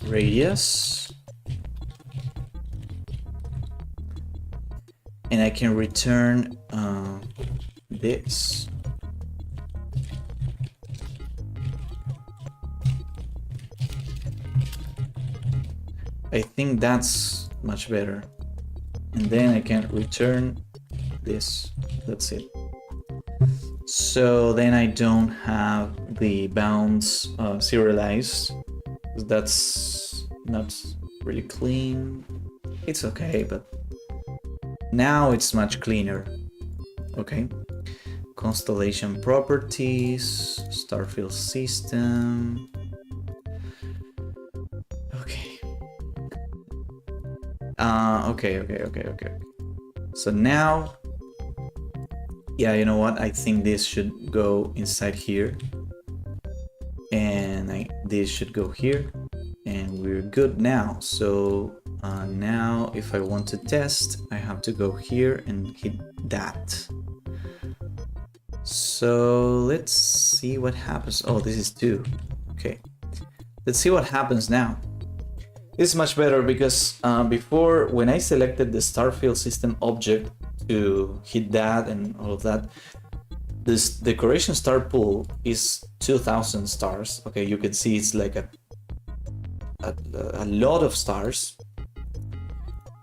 radius, and I can return this. I think that's much better. And then I can return this. That's it. So then I don't have the bounds serialized. That's not really clean. It's okay, but now it's much cleaner. Okay. Constellation properties, starfield system. Okay. So now, yeah, you know what? I think this should go inside here, and this should go here, and we're good now. So now, if I want to test, I have to go here and hit that. So let's see what happens. Oh, this is 2. Okay, let's see what happens now. It's much better because before, when I selected the starfield system object to hit that and all of that, this decoration star pool is 2000 stars. Okay, you can see it's like a lot of stars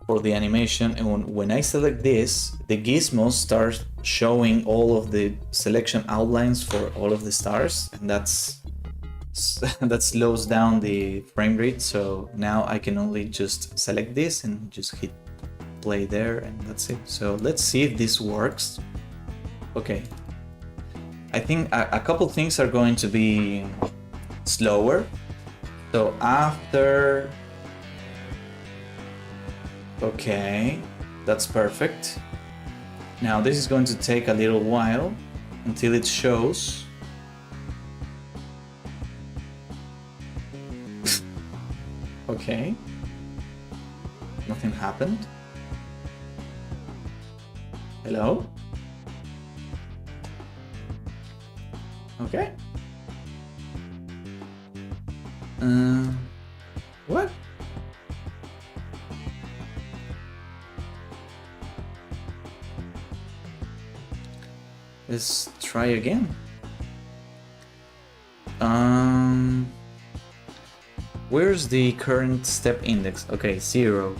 for the animation. And when I select this, the gizmos start showing all of the selection outlines for all of the stars, and that slows down the frame rate. So now I can only just select this and just hit play there, and that's it. So let's see if this works. Okay, I think a couple things are going to be slower. So after, okay, that's perfect. Now this is going to take a little while until it shows. Okay, nothing happened. Hello? Okay. What? Let's try again. Where's the current step index? Okay, 0.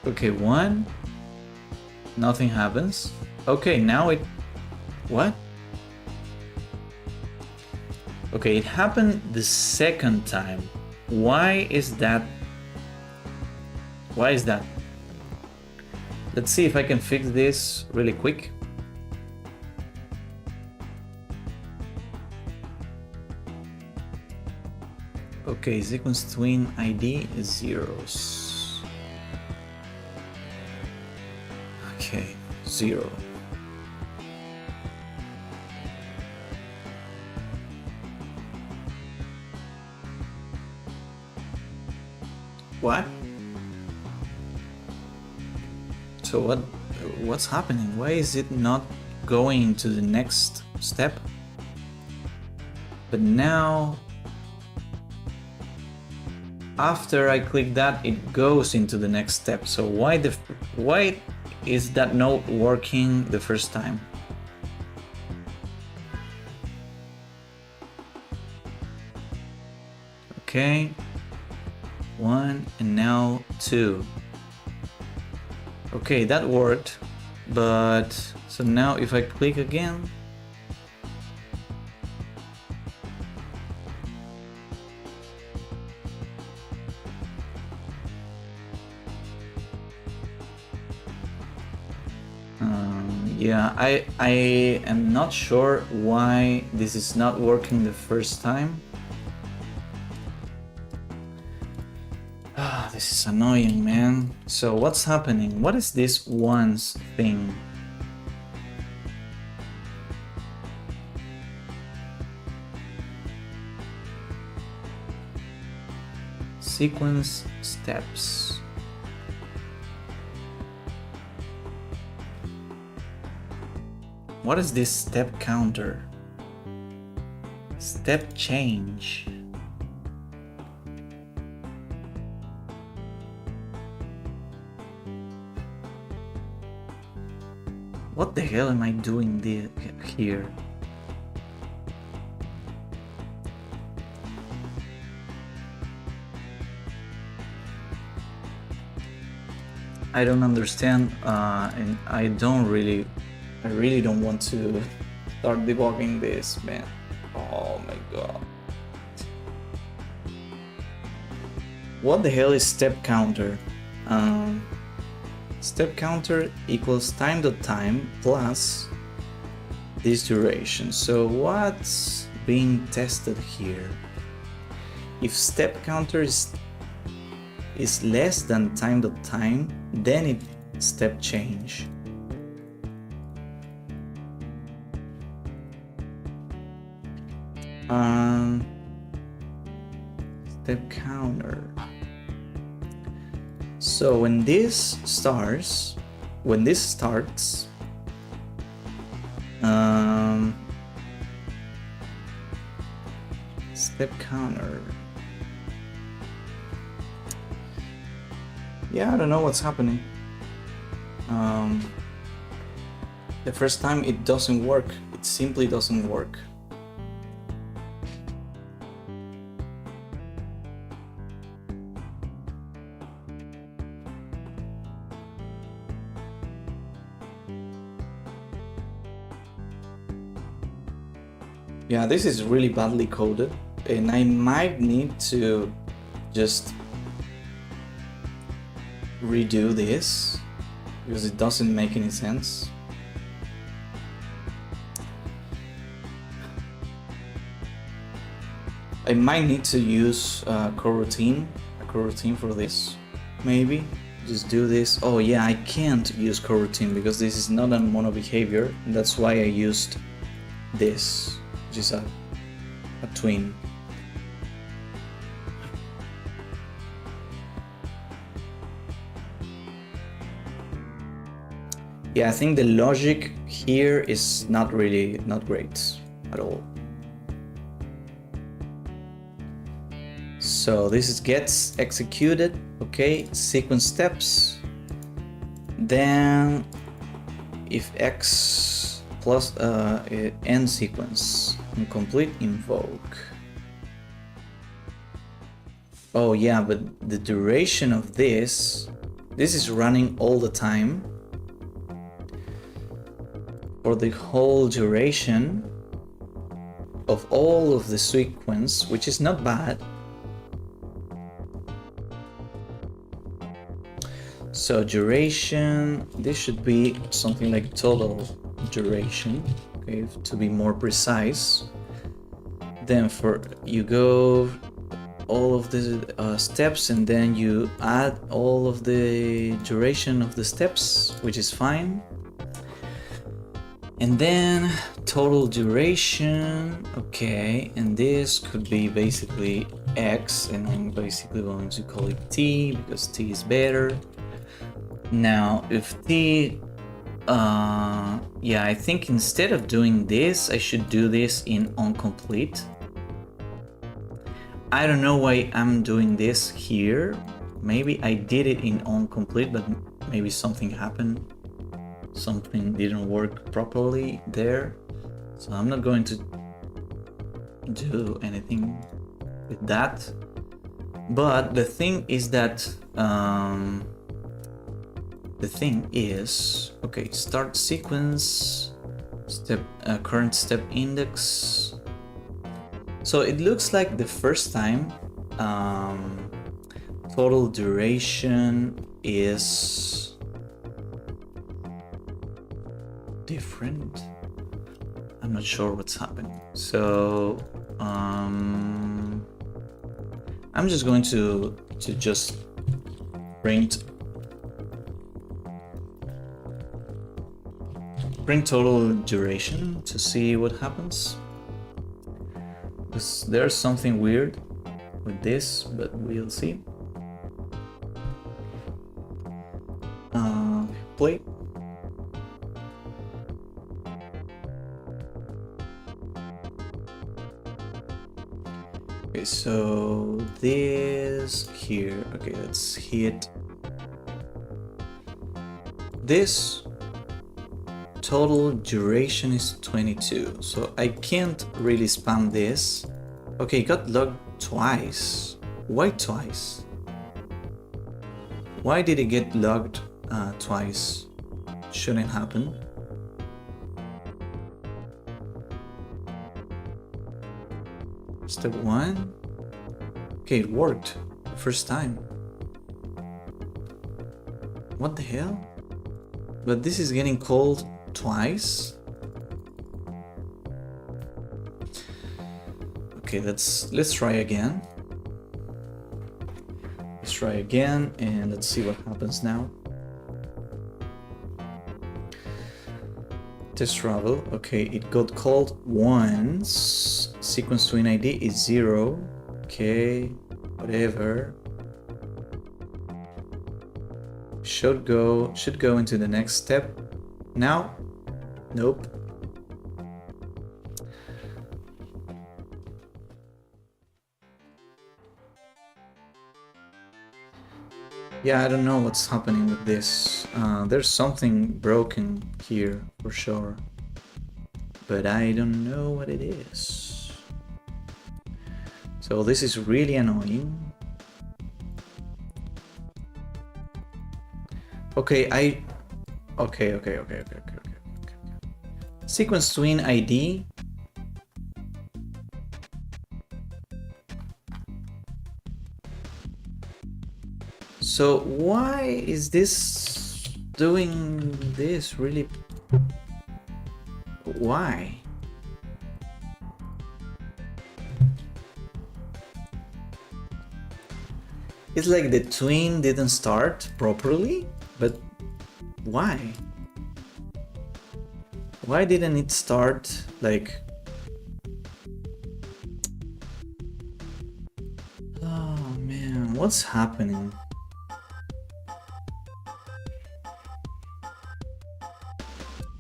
Okay, 1. Nothing happens. Okay, now it... What? Okay, it happened the second time. Why is that? Why is that? Let's see if I can fix this really quick. Okay, sequence twin ID is zeros. Okay, 0. What? So what's happening? Why is it not going to the next step? But now, after I click that, it goes into the next step. So why is that not working the first time? Okay, 1 and now 2. Okay, that worked, but so now if I click again, yeah, I am not sure why this is not working the first time. This is annoying, man. So what's happening? What is this once thing? Sequence steps. What is this step counter? Step change. What the hell am I doing here? I don't understand, and I really don't want to start debugging this, man. Oh my god. What the hell is step counter? Step counter equals time.time plus this duration. So what's being tested here? If step counter is less than time.time, then it step change. Step counter. So when this starts, step counter. Yeah, I don't know what's happening. The first time it doesn't work. It simply doesn't work. Yeah, this is really badly coded, and I might need to just redo this because it doesn't make any sense. I might need to use a coroutine for this, maybe. Just do this. Oh yeah, I can't use coroutine because this is not a mono behavior. That's why I used this, which is a twin. Yeah, I think the logic here is not great at all. So this gets executed, okay, sequence steps. Then if X plus end sequence, incomplete, invoke. Oh yeah, but the duration of this This is running all the time for the whole duration of all of the sequence, which is not bad. So duration, this should be something like total duration, okay, to be more precise. Then for you go all of the steps, and then you add all of the duration of the steps, which is fine. And then total duration, okay, and this could be basically x, and I'm basically going to call it t because t is better. Now if t, yeah, I think instead of doing this, I should do this in onComplete. I don't know why I'm doing this here. Maybe I did it in onComplete, but maybe something happened. Something didn't work properly there. So I'm not going to do anything with that. But the thing is that, okay, start sequence, step, current step index. So it looks like the first time total duration is different. I'm not sure what's happening. So I'm just going to just print total duration to see what happens. There's something weird with this, but we'll see. Play. Okay, so this here, okay, let's hit this. Total duration is 22, so I can't really spam this. Okay, it got logged twice. Why twice? Why did it get logged twice? Shouldn't happen. Step 1. Okay, it worked the first time. What the hell? But this is getting called twice. Okay, let's try again. Let's try again and let's see what happens now. Test travel. Okay, it got called once. Sequence twin ID is 0. Okay, whatever. Should go into the next step. Now, nope. Yeah, I don't know what's happening with this. There's something broken here for sure, but I don't know what it is. So this is really annoying. Okay, okay. Sequence twin ID. So why is this doing this really? Why? It's like the twin didn't start properly, but why? Why didn't it start like... Oh man, what's happening?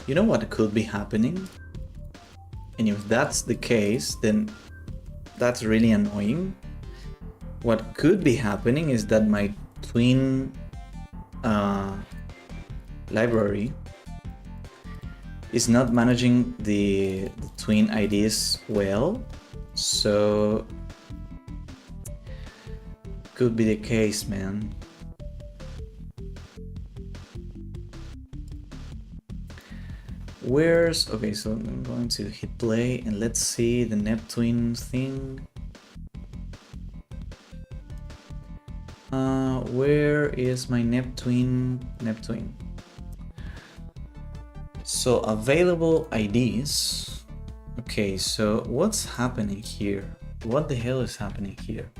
You know what could be happening? And if that's the case, then that's really annoying. What could be happening is that my twin library is not managing the twin IDs well, so could be the case, man. Where's... Okay, so I'm going to hit play and let's see the Neptune thing. Where is my Neptune? So available IDs. Okay, so what's happening here? What the hell is happening here?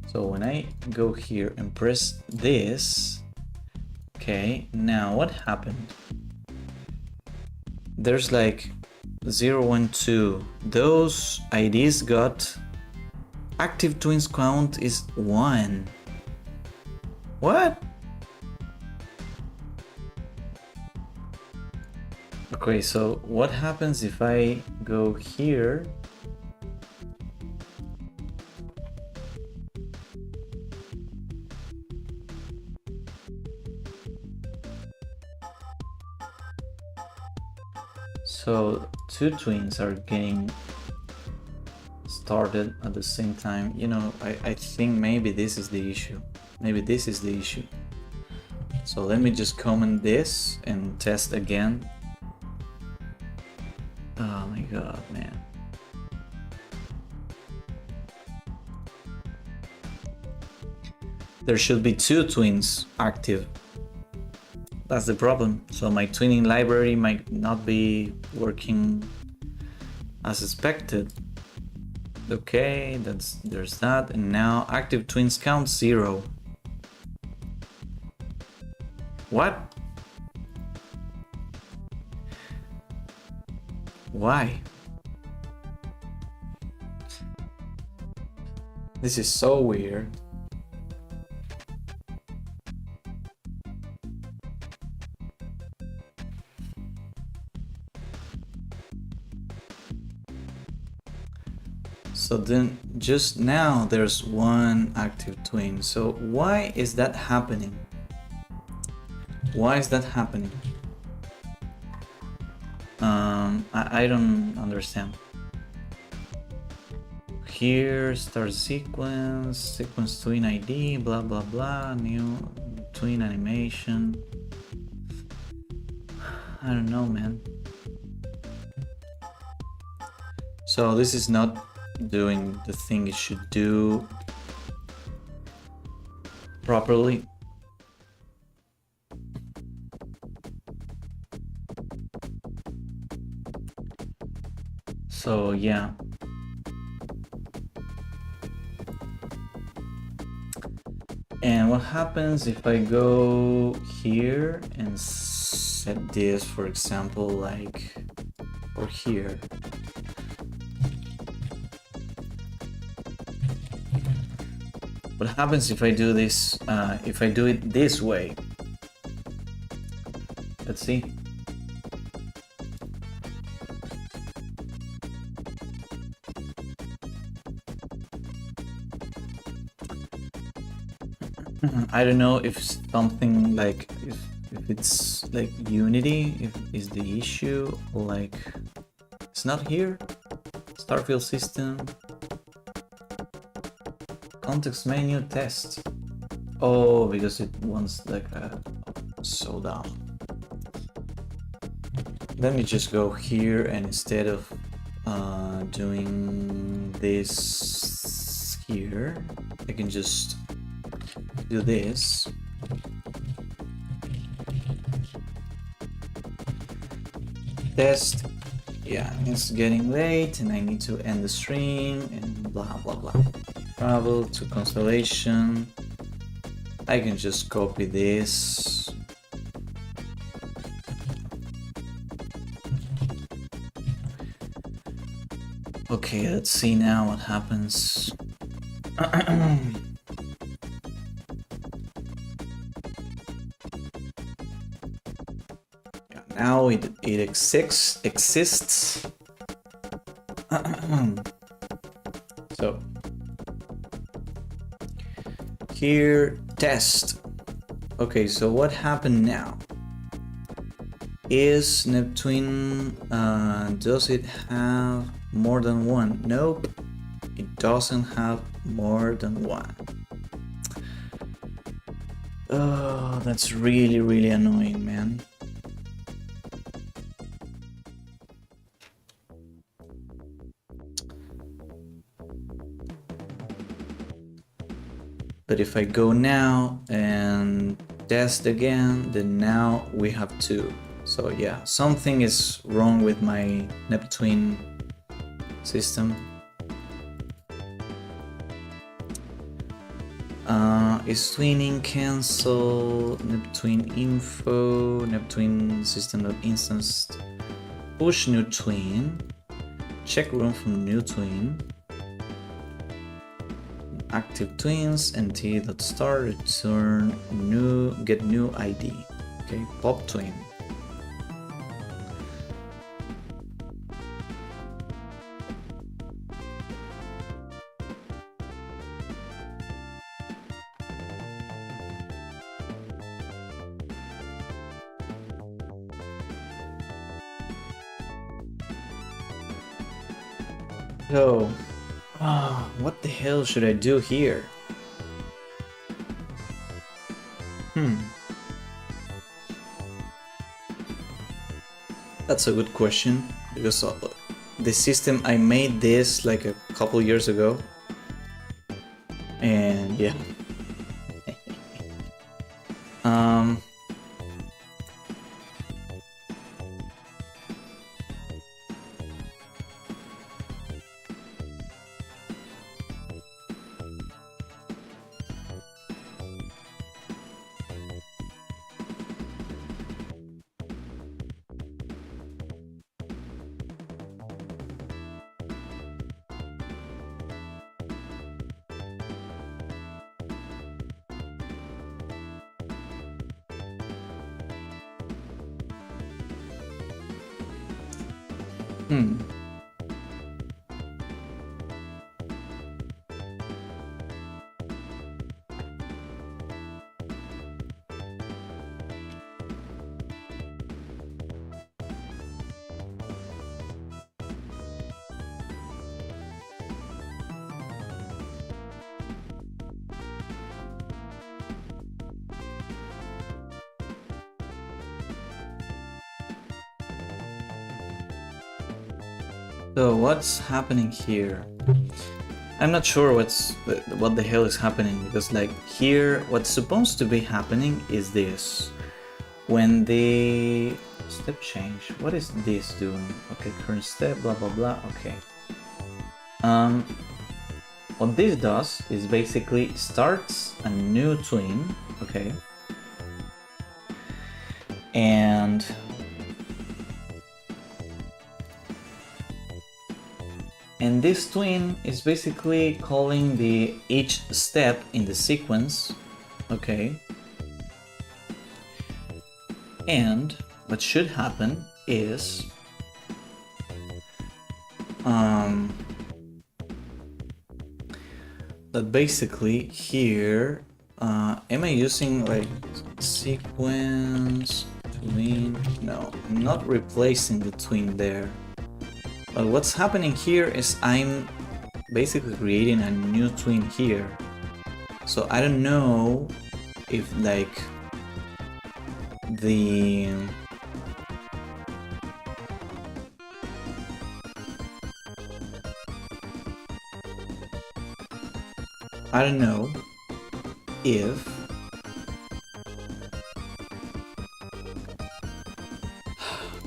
So when I go here and press this, okay, now what happened? There's like 0, 1, 2. Those IDs got active twins count is 1. What? Okay, so what happens if I go here? So 2 twins are getting started at the same time. You know, I think maybe this is the issue. So let me just comment this and test again. Oh my god, man. There should be 2 twins active. That's the problem. So my twinning library might not be working as expected. Okay, there's that, and now active twins count 0. What? Why? This is so weird. So then just now there's 1 active twin. So why is that happening? Why is that happening? I don't understand. Here, start sequence twin ID, blah blah blah, new twin animation. I don't know, man. So this is not doing the thing it should do properly. So yeah. And what happens if I go here and set this, for example, like or here? What happens if I do this, if I do it this way? Let's see. I don't know if something like, if it's like Unity, if is the issue, or like it's not here. Starfield system. Context menu test. Oh, because it wants like a so down. Let me just go here, and instead of doing this here, I can just do this. Test. Yeah, it's getting late and I need to end the stream and blah blah blah. Travel to Constellation. I can just copy this. Okay, let's see now what happens. Now it exists. So here, test. Okay, so what happened now? Is Neptune, does it have more than 1? Nope, it doesn't have more than 1. Oh, that's really annoying, man. But if I go now and test again, then now we have 2. So yeah, something is wrong with my Neptune system. Is twinning cancel? Neptune info, Neptune system.instance, push new twin, check room from new twin, active twins, nt.start, return new, get new ID. Okay, pop twin. So, what the hell should I do here? That's a good question, because the system, I made this like a couple years ago, and yeah. So what's happening here? I'm not sure what the hell is happening, because like here, what's supposed to be happening is this. When the step change, what is this doing? Okay, current step, blah blah blah. Okay. What this does is basically starts a new twin. Okay. And this twin is basically calling the each step in the sequence, okay? And what should happen is that basically here, am I using like sequence twin? No, I'm not replacing the twin there. But what's happening here is I'm basically creating a new twin here. So I don't know if like the I don't know if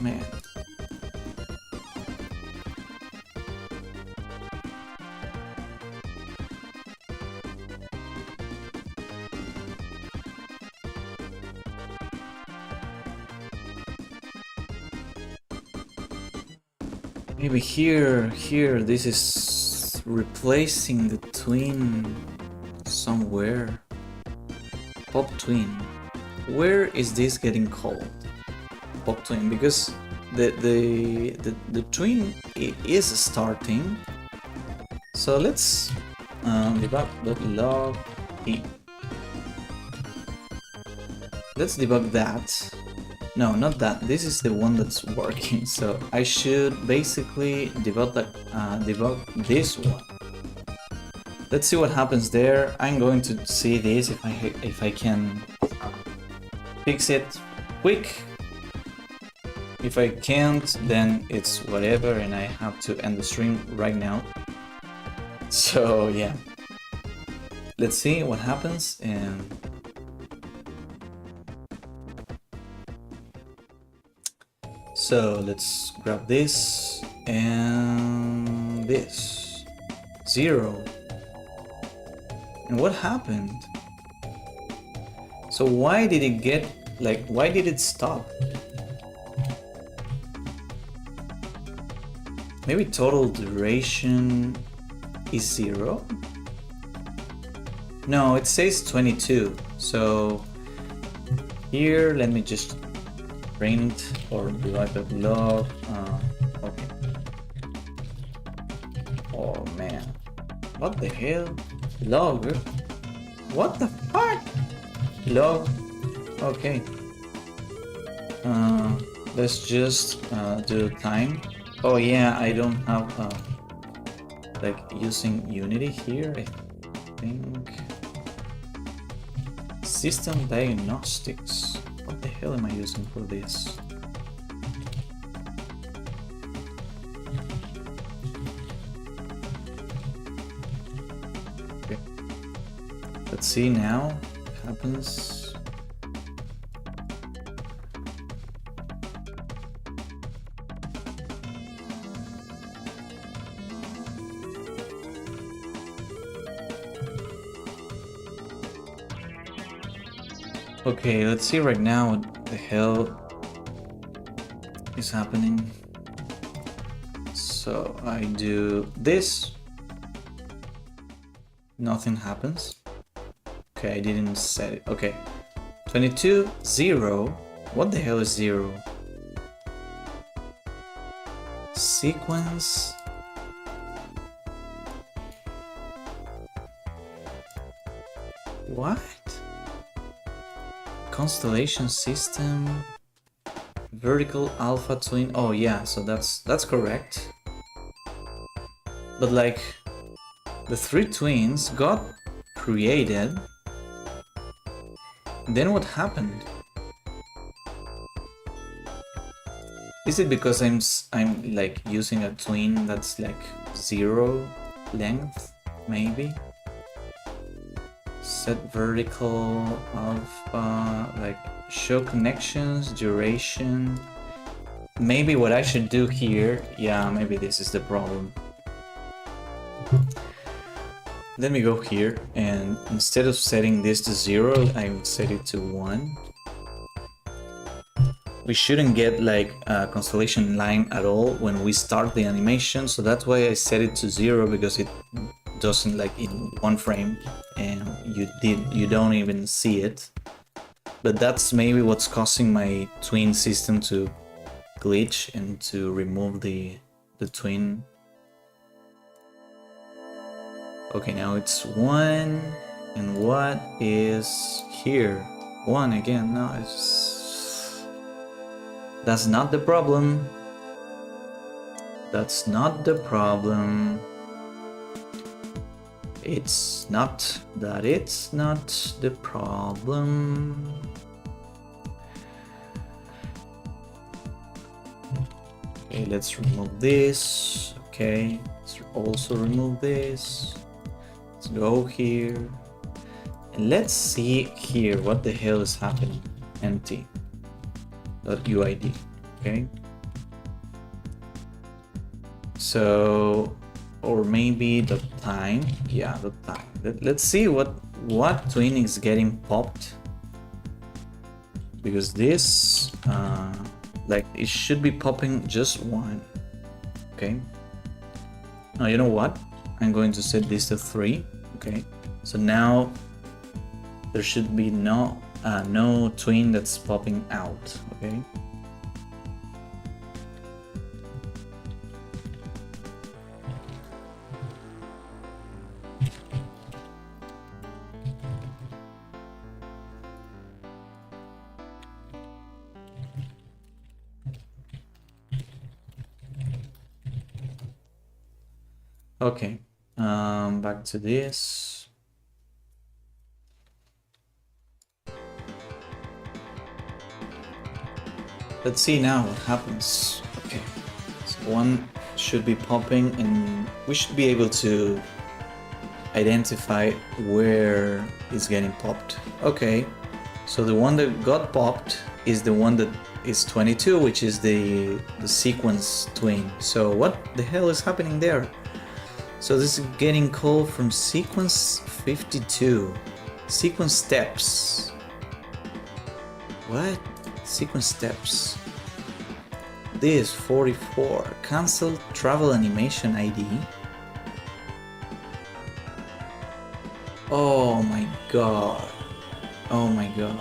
man. Maybe here, this is replacing the twin somewhere. Pop twin. Where is this getting called? Pop twin, because the twin is starting. So let's debug.log e. Let's debug that. No, not that. This is the one that's working. So I should basically debug this one. Let's see what happens there. I'm going to see this if I can fix it quick. If I can't, then it's whatever, and I have to end the stream right now. So yeah. let's see what happens. And so let's grab this and this 0. And what happened? So why did it get, like, why did it stop? Maybe total duration is 0? No, it says 22. So here, let me just print or divide by log. Okay. Oh man, what the hell? Log? What the fuck? Log. Okay. Let's just do time. Oh yeah, I don't have like using Unity here, I think. System diagnostics. What the hell am I using for this? Okay. Let's see now what happens. Okay, let's see right now what the hell is happening. So I do this. Nothing happens. Okay, I didn't set it. Okay. 22, 0. What the hell is 0? Sequence. What? Constellation system, vertical alpha twin. Oh yeah, so that's correct. But like the 3 twins got created. Then what happened? Is it because I'm like using a twin that's like 0 length, maybe? Set vertical alpha, like show connections, duration. Maybe what I should do here, yeah, maybe this is the problem. Let me go here and instead of setting this to 0, I would set it to 1. We shouldn't get like a constellation line at all when we start the animation, so that's why I set it to 0, because it doesn't like in one frame and you don't even see it. But that's maybe what's causing my twin system to glitch and to remove the twin. Okay, now it's 1, and what is here? 1 again. No, that's not the problem. That's not the problem. It's not that it's not the problem. Okay, let's remove this. Okay, let's also remove this. Let's go here. And let's see here what the hell is happening. Empty. .uid. Okay. So, or maybe the time. Yeah, the time. Let's see what twin is getting popped. Because this, like, it should be popping just 1. Okay. Now, you know what? I'm going to set this to 3. Okay. So now there should be no twin that's popping out. Okay. Okay, back to this. Let's see now what happens. Okay, so 1 should be popping and we should be able to identify where it's getting popped. Okay, so the one that got popped is the one that is 22, which is the sequence twin. So what the hell is happening there? So this is getting called from sequence 52. Sequence steps. What? Sequence steps. This 44. Cancel travel animation ID. Oh my god. Oh my god.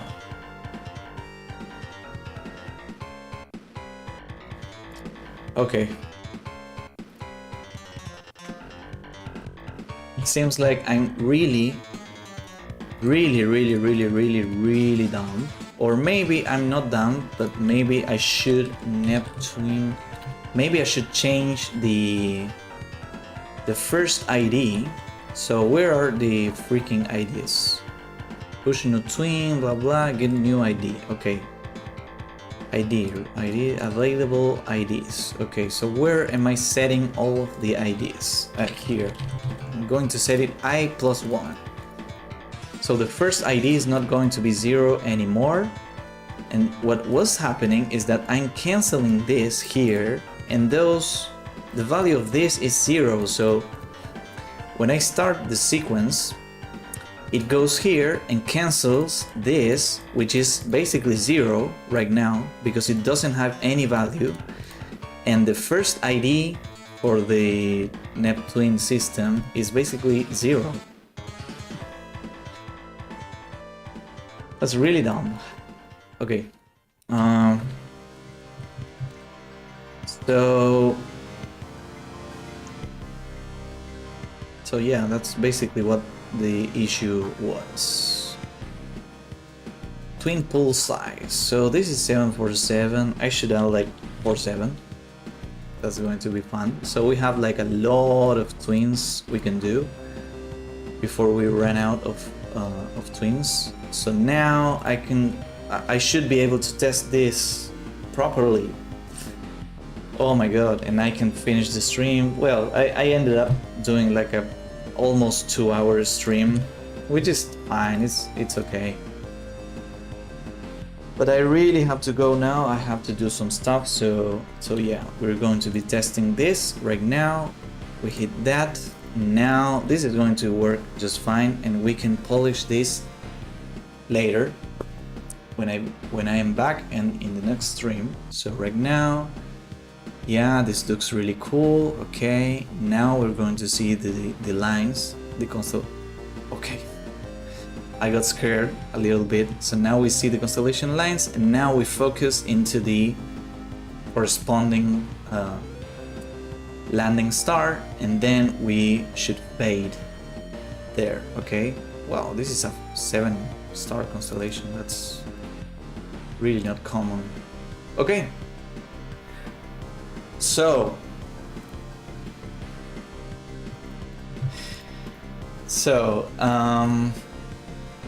Okay. It seems like I'm really dumb. Or maybe I'm not dumb, but maybe I should Neptune. Maybe I should change the first ID. So where are the freaking IDs? Push new twin, blah blah, get new ID. Okay. ID available IDs. Okay, so where am I setting all of the IDs? Here. I'm going to set it I+1. So the first ID is not going to be 0 anymore. And what was happening is that I'm canceling this here, and the value of this is 0. So when I start the sequence, it goes here and cancels this, which is basically 0 right now because it doesn't have any value. And the first ID for the Neptune system is basically 0. That's really dumb. Okay. So yeah, that's basically what the issue was. Twin pool size. So this is 747. I should have like 47. That's going to be fun. So we have like a lot of twins we can do before we run out of twins. So now I should be able to test this properly. Oh my god, and I can finish the stream. Well, I ended up doing like a almost 2-hour stream, which is fine, it's okay. But I really have to go now. I have to do some stuff, so yeah, we're going to be testing this right now. We hit that. Now this is going to work just fine, and we can polish this later when I am back and in the next stream. So right now, yeah, this looks really cool. Okay, now we're going to see the lines, the console. Okay, I got scared a little bit. So now we see the constellation lines, and now we focus into the corresponding landing star, and then we should fade there. Okay, wow, this is a 7-star constellation. That's really not common. Okay, so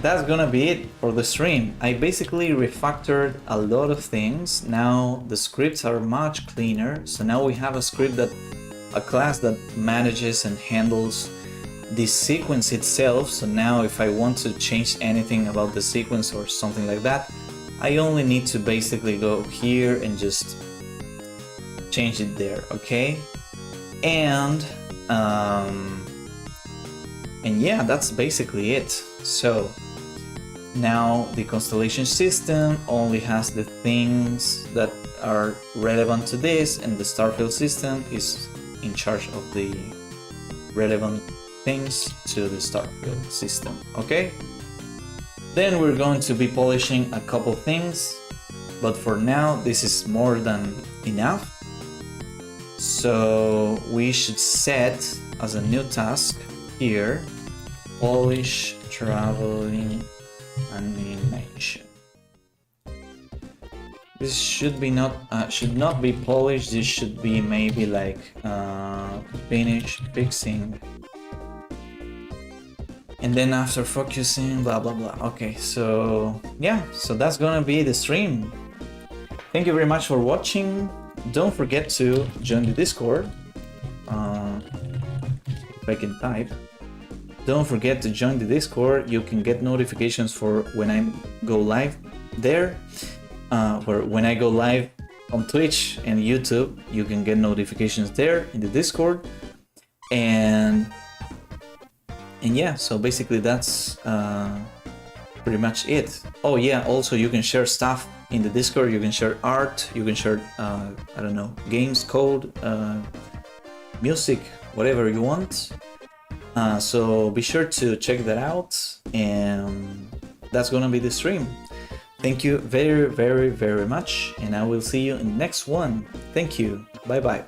that's gonna be it for the stream. I basically refactored a lot of things. Now the scripts are much cleaner. So now we have a class that manages and handles the sequence itself. So now if I want to change anything about the sequence or something like that, I only need to basically go here and just change it there. Okay, and yeah, that's basically it. So now the constellation system only has the things that are relevant to this, and the starfield system is in charge of the relevant things to the starfield system. Okay, then we're going to be polishing a couple things, but for now this is more than enough. So we should set as a new task here, polish traveling animation. This should not be polished. This should be maybe like finish fixing, and then after focusing, blah blah blah. Okay, so yeah, so that's gonna be the stream. Thank you very much for watching. Don't forget to join the Discord. If I can type. Don't forget to join the Discord. You can get notifications for when I go live there, or when I go live on Twitch and YouTube. You can get notifications there in the Discord. And yeah, so basically that's pretty much it. Oh yeah, also you can share stuff in the Discord. You can share art, you can share I don't know, games, code, music, whatever you want. So be sure to check that out, and that's gonna be the stream. Thank you very, very, very much, and I will see you in the next one. Thank you. Bye bye.